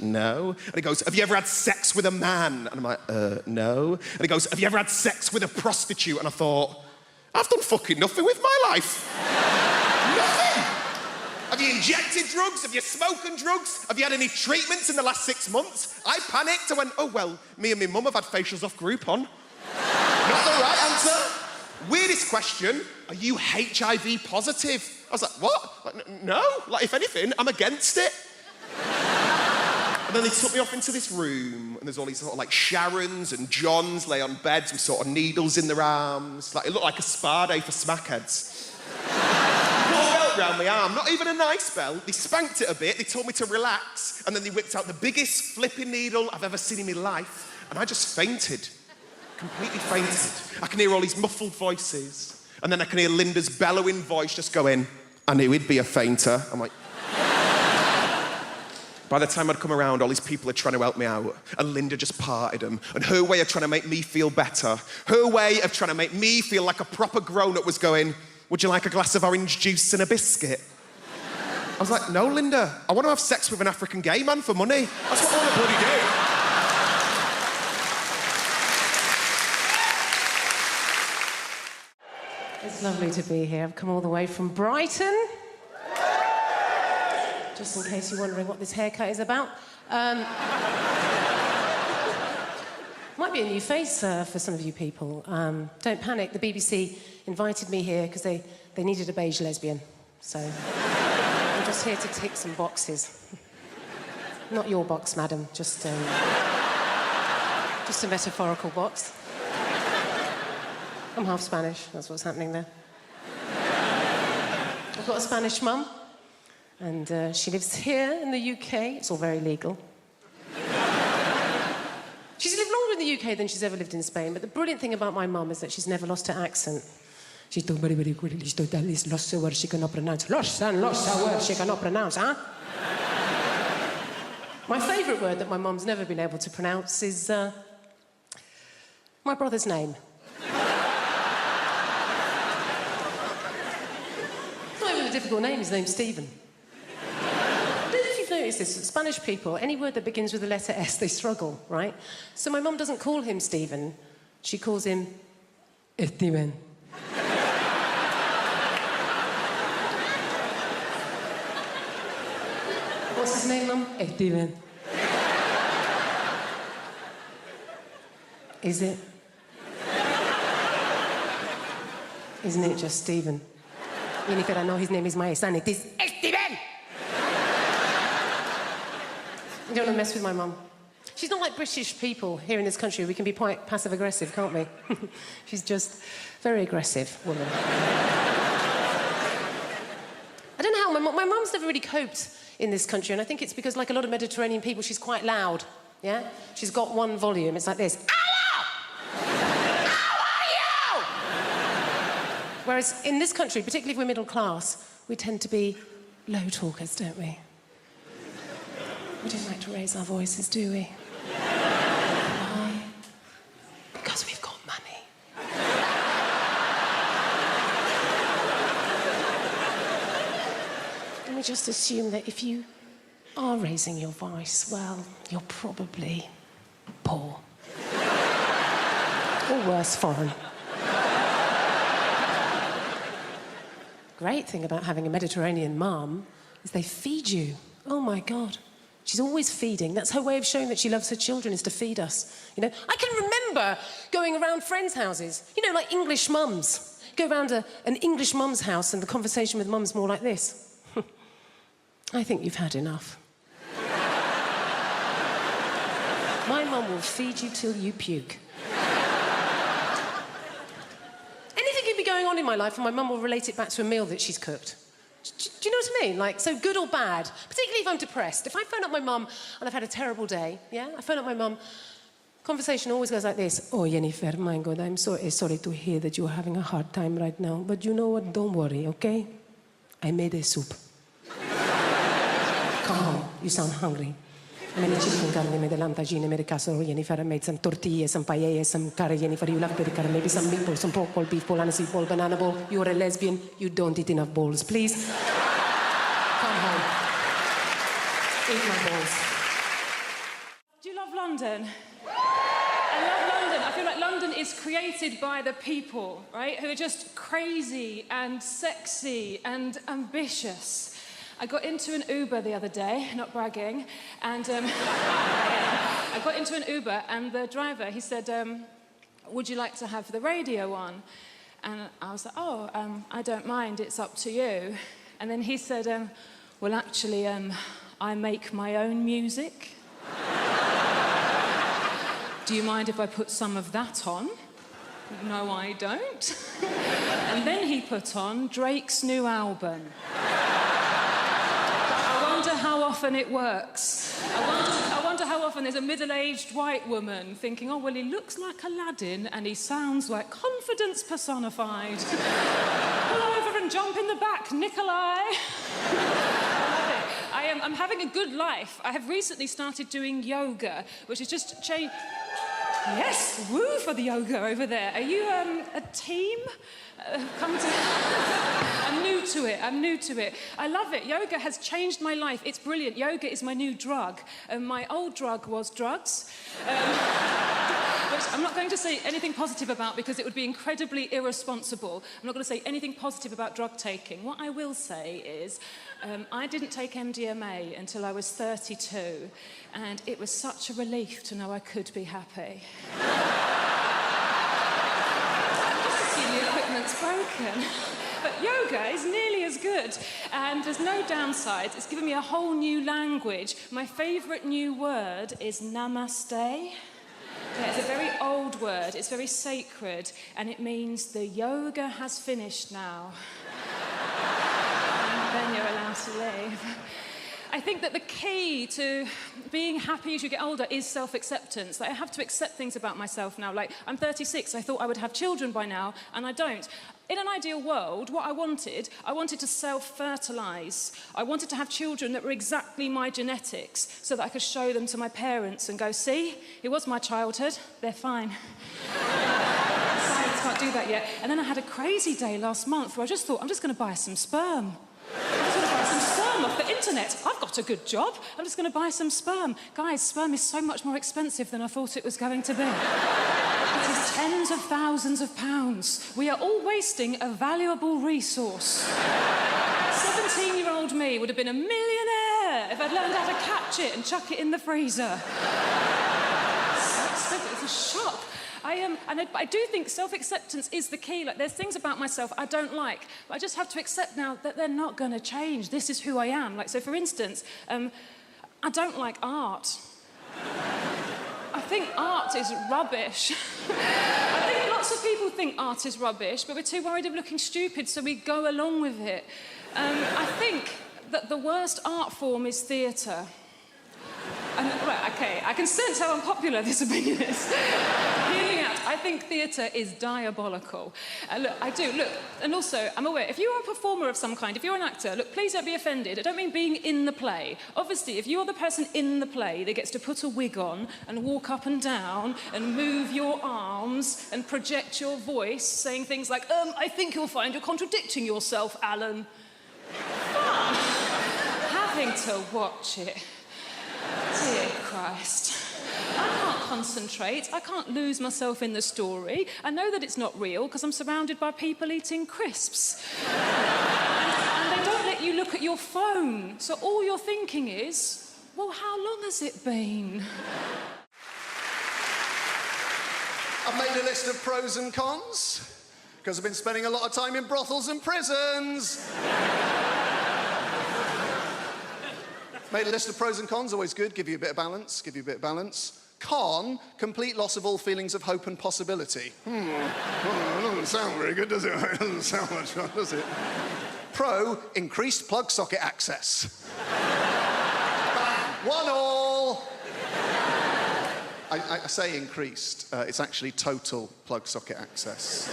no. And he goes, have you ever had sex with a man? And I'm like, no. And he goes, have you ever had sex with a prostitute? And I thought, I've done fucking nothing with my life. Nothing. Have you injected drugs? Have you smoked drugs? Have you had any treatments in the last 6 months? I panicked. I went, oh, well, me and my mum have had facials off Groupon. Not the right answer. Weirdest question, are you HIV positive? I was like, what? Like, no. Like, if anything, I'm against it. And then they took me off into this room, and there's all these sort of like Sharons and Johns lay on beds with sort of needles in their arms. Like, it looked like a spa day for smackheads. Put a belt round my arm, not even a nice belt. They spanked it a bit, they told me to relax, and then they whipped out the biggest flipping needle I've ever seen in my life, and I just fainted. Completely fainted. I can hear all these muffled voices, and then I can hear Linda's bellowing voice just going, I knew he'd be a fainter. I'm like... By the time I'd come around, all these people are trying to help me out, and Linda just parted them. And her way of trying to make me feel better, her way of trying to make me feel like a proper grown-up was going, would you like a glass of orange juice and a biscuit? I was like, no, Linda, I want to have sex with an African gay man for money. That's what I want to bloody do. It's lovely to be here. I've come all the way from Brighton. Just in case you're wondering what this haircut is about. Might be a new face for some of you people. Don't panic, the BBC invited me here because they needed a beige lesbian. So I'm just here to tick some boxes. Not your box, madam, just a metaphorical box. I'm half Spanish, that's what's happening there. I've got a Spanish mum. And she lives here in the UK. It's all very legal. She's lived longer in the UK than she's ever lived in Spain, but the brilliant thing about my mum is that she's never lost her accent. She's done very, very good. Lost words she cannot pronounce. Lost words she cannot pronounce, huh? My favourite word that my mum's never been able to pronounce is my brother's name. It's not even a difficult name. His name's Stephen. Notice this, Spanish people, any word that begins with the letter S, they struggle, right? So my mum doesn't call him Stephen, she calls him Steven. What's his name, Mum? Steven. Is it? Isn't it just Stephen? Even if I know his name is my son, it is Steven! You don't want to mess with my mum. She's not like British people here in this country. We can be quite passive-aggressive, can't we? She's just very aggressive woman. I don't know how, my mum's never really coped in this country, and I think it's because, like a lot of Mediterranean people, she's quite loud, yeah? She's got one volume, it's like this. Hello! How are you? Whereas in this country, particularly if we're middle class, we tend to be low talkers, don't we? We don't like to raise our voices, do we? Why? Because we've got money. And we just assume that if you are raising your voice, well, you're probably poor. Or worse, foreign. Great thing about having a Mediterranean mum is they feed you. Oh, my God. She's always feeding. That's her way of showing that she loves her children, is to feed us. You know, I can remember going around friends' houses, you know, like English mums. Go around an English mum's house and the conversation with mum's more like this. I think you've had enough. My mum will feed you till you puke. Anything could be going on in my life and my mum will relate it back to a meal that she's cooked. Do you know what I mean? Like, so good or bad, particularly if I'm depressed. If I phone up my mum and I've had a terrible day, yeah? I phone up my mum, conversation always goes like this. Oh, Jennifer, my God, I'm so sorry to hear that you're having a hard time right now. But you know what? Don't worry, okay? I made a soup. Come home. You sound hungry. I made chicken curry, I made a lamb tagine, I made a casserole, Jennifer. I made some tortillas, some paella, some curry, Jennifer. You love curry, maybe some meatballs, some pork ball, beef ball, aniseed ball, banana ball. You're a lesbian. You don't eat enough balls. Please, come home. Eat my balls. Do you love London? I love London. I feel like London is created by the people, right? Who are just crazy and sexy and ambitious. I got into an Uber the other day, not bragging, and I got into an Uber and the driver, he said, would you like to have the radio on? And I was like, oh, I don't mind, it's up to you. And then he said, well, actually, I make my own music. Do you mind if I put some of that on? No, I don't. And then he put on Drake's new album. I wonder how often it works. I wonder how often there's a middle-aged white woman thinking, oh, well, he looks like Aladdin and he sounds like confidence personified. Pull over and jump in the back, Nikolai. I'm having a good life. I have recently started doing yoga, which has just changed... Yes, woo for the yoga over there. Are you a team? Come to... I'm new to it. I love it. Yoga has changed my life. It's brilliant. Yoga is my new drug. My old drug was drugs. Which I'm not going to say anything positive about because it would be incredibly irresponsible. I'm not going to say anything positive about drug taking. What I will say is I didn't take MDMA until I was 32, and it was such a relief to know I could be happy. The equipment's broken. But yoga is nearly as good, and there's no downsides. It's given me a whole new language. My favourite new word is namaste. Yeah, it's a very old word, it's very sacred, and it means the yoga has finished now. And then you're allowed to leave. I think that the key to being happy as you get older is self-acceptance. Like, I have to accept things about myself now. Like, I'm 36, I thought I would have children by now, and I don't. In an ideal world, what I wanted to self-fertilise. I wanted to have children that were exactly my genetics so that I could show them to my parents and go, see, it was my childhood, they're fine. Science can't do that yet. And then I had a crazy day last month where I just thought, I'm just going to buy some sperm. I'm just going to buy some sperm off the internet. I've got a good job. I'm just going to buy some sperm. Guys, sperm is so much more expensive than I thought it was going to be. It is tens of thousands of pounds. We are all wasting a valuable resource. 17-year-old me would have been a millionaire if I'd learned how to catch it and chuck it in the freezer. So expensive. It's a shock. I do think self-acceptance is the key. Like, there's things about myself I don't like, but I just have to accept now that they're not going to change. This is who I am. Like, so for instance, I don't like art. I think art is rubbish. I think lots of people think art is rubbish, but we're too worried of looking stupid, so we go along with it. I think that the worst art form is theatre. Right, okay, I can sense how unpopular this opinion is. Hear me out. I think theatre is diabolical. Look, I do, look, and also, I'm aware, if you are a performer of some kind, if you're an actor, look, please don't be offended. I don't mean being in the play. Obviously, if you're the person in the play that gets to put a wig on and walk up and down and move your arms and project your voice, saying things like, I think you'll find you're contradicting yourself, Alan. Fun. Having to watch it. Dear Christ. I can't concentrate. I can't lose myself in the story. I know that it's not real because I'm surrounded by people eating crisps. And they don't let you look at your phone. So all you're thinking is, well, how long has it been? I've made a list of pros and cons because I've been spending a lot of time in brothels and prisons. Made a list of pros and cons, always good, give you a bit of balance. Con, complete loss of all feelings of hope and possibility. It doesn't sound very good, does it? It doesn't sound much fun, does it? Pro, increased plug socket access. 1-1. I say increased. It's actually total plug socket access.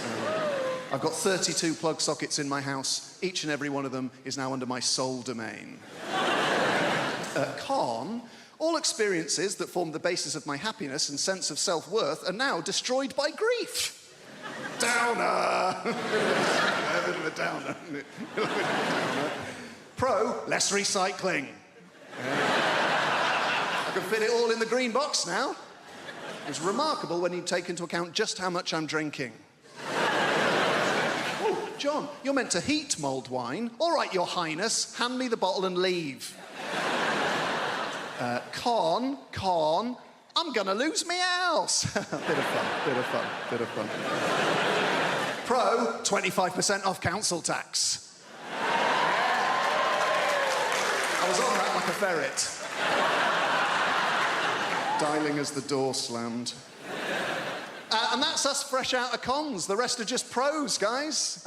I've got 32 plug sockets in my house. Each and every one of them is now under my sole domain. Con, all experiences that form the basis of my happiness and sense of self-worth are now destroyed by grief. Downer. A bit of a downer. Pro, less recycling. I can fit it all in the green box now. It's remarkable when you take into account just how much I'm drinking. Oh, John, you're meant to heat mulled wine. All right, Your Highness, hand me the bottle and leave. Con, I'm gonna lose my house. Bit of fun. Pro, 25% off council tax. I was on that like a ferret. Dialing as the door slammed. And that's us fresh out of cons. The rest are just pros, guys.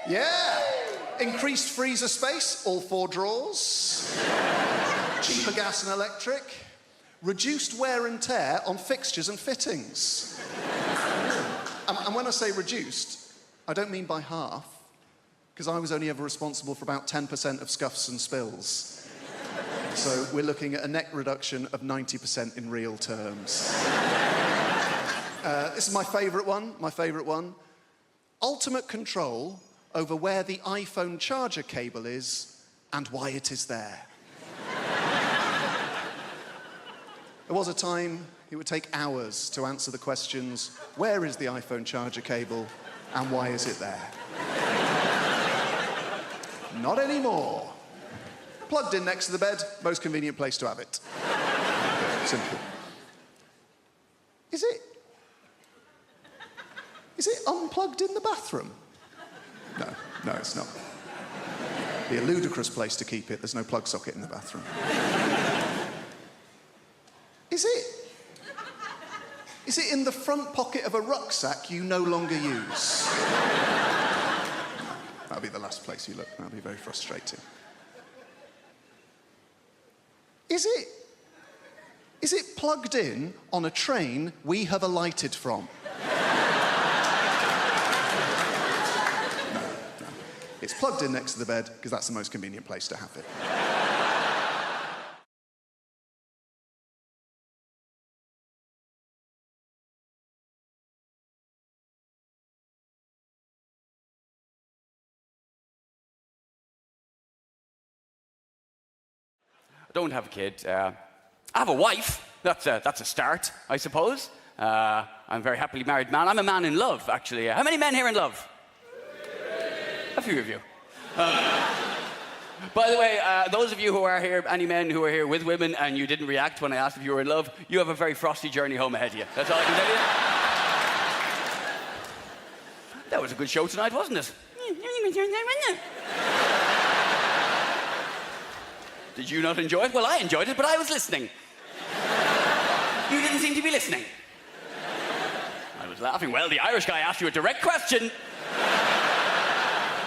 Yeah. Increased freezer space, all 4 drawers. Cheaper gas and electric. Reduced wear and tear on fixtures and fittings. And when I say reduced, I don't mean by half, because I was only ever responsible for about 10% of scuffs and spills. So we're looking at a net reduction of 90% in real terms. This is my favourite one. Ultimate control over where the iPhone charger cable is and why it is there. There was a time it would take hours to answer the questions, where is the iPhone charger cable and why is it there? Not anymore. Plugged in next to the bed, most convenient place to have it. Simple. Is it unplugged in the bathroom? No, it's not. Be a ludicrous place to keep it. There's no plug socket in the bathroom. Is it in the front pocket of a rucksack you no longer use? That'll be the last place you look. That'll be very frustrating. Is it plugged in on a train we have alighted from? No. It's plugged in next to the bed because that's the most convenient place to have it. I don't have a kid. I have a wife. That's a start, I suppose. I'm a very happily married man. I'm a man in love, actually. How many men here in love? A few of you. By the way, those of you who are here, any men who are here with women and you didn't react when I asked if you were in love, you have a very frosty journey home ahead of you. That's all I can tell you. That was a good show tonight, wasn't it? Did you not enjoy it? Well, I enjoyed it, but I was listening. You didn't seem to be listening. I was laughing. Well, the Irish guy asked you a direct question.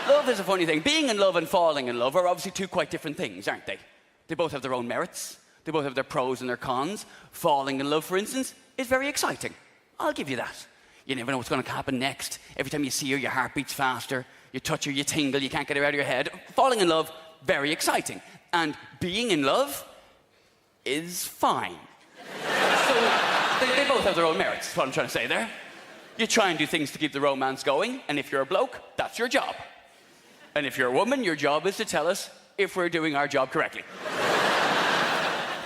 Love is a funny thing. Being in love and falling in love are obviously 2 quite different things, aren't they? They both have their own merits. They both have their pros and their cons. Falling in love, for instance, is very exciting. I'll give you that. You never know what's going to happen next. Every time you see her, your heart beats faster. You touch her, you tingle, you can't get her out of your head. Falling in love, very exciting. And being in love is fine. So they both have their own merits, is what I'm trying to say there. You try and do things to keep the romance going, and if you're a bloke, that's your job. And if you're a woman, your job is to tell us if we're doing our job correctly.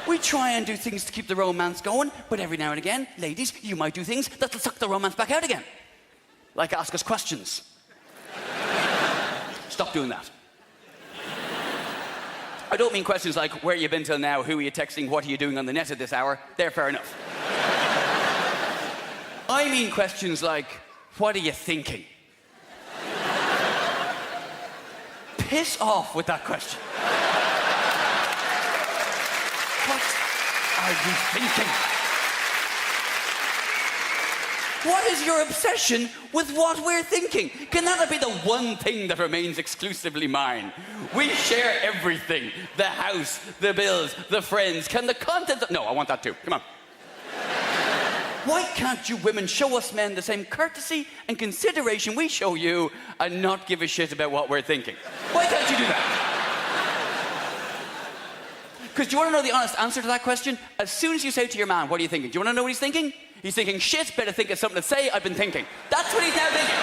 We try and do things to keep the romance going, but every now and again, ladies, you might do things that'll suck the romance back out again. Like ask us questions. Stop doing that. I don't mean questions like, where you been till now, who are you texting, what are you doing on the net at this hour? They're fair enough. I mean questions like, what are you thinking? Piss off with that question. What are you thinking? What is your obsession with what we're thinking? Can that be the one thing that remains exclusively mine? We share everything. The house, the bills, the friends. Can the content... No, I want that too. Come on. Why can't you women show us men the same courtesy and consideration we show you and not give a shit about what we're thinking? Why can't you do that? Because do you want to know the honest answer to that question? As soon as you say to your man, what are you thinking? Do you want to know what he's thinking? He's thinking, shit, better think of something to say, I've been thinking. That's what he's now thinking.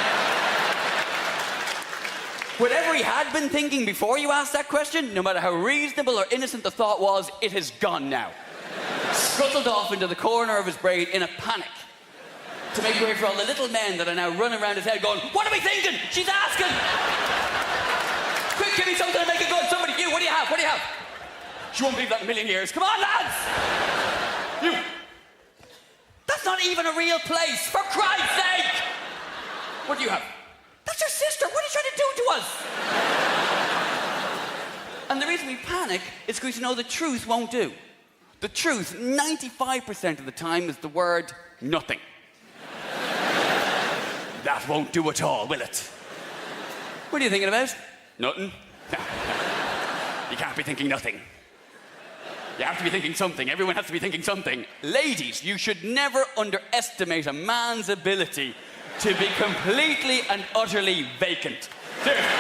Whatever he had been thinking before you asked that question, no matter how reasonable or innocent the thought was, it has gone now. Scuttled off into the corner of his brain in a panic to make way for all the little men that are now running around his head going, what are we thinking? She's asking! Quick, give me something to make it good. Somebody, you, what do you have? What do you have? She won't believe that in a million years. Come on, lads! You. That's not even a real place, for Christ's sake! What do you have? That's your sister. What are you trying to do to us? And the reason we panic is because, you know, the truth won't do. The truth, 95% of the time, is the word nothing. That won't do at all, will it? What are you thinking about? Nothing. You can't be thinking nothing. You have to be thinking something. Everyone has to be thinking something. Ladies, you should never underestimate a man's ability to be completely and utterly vacant. Seriously.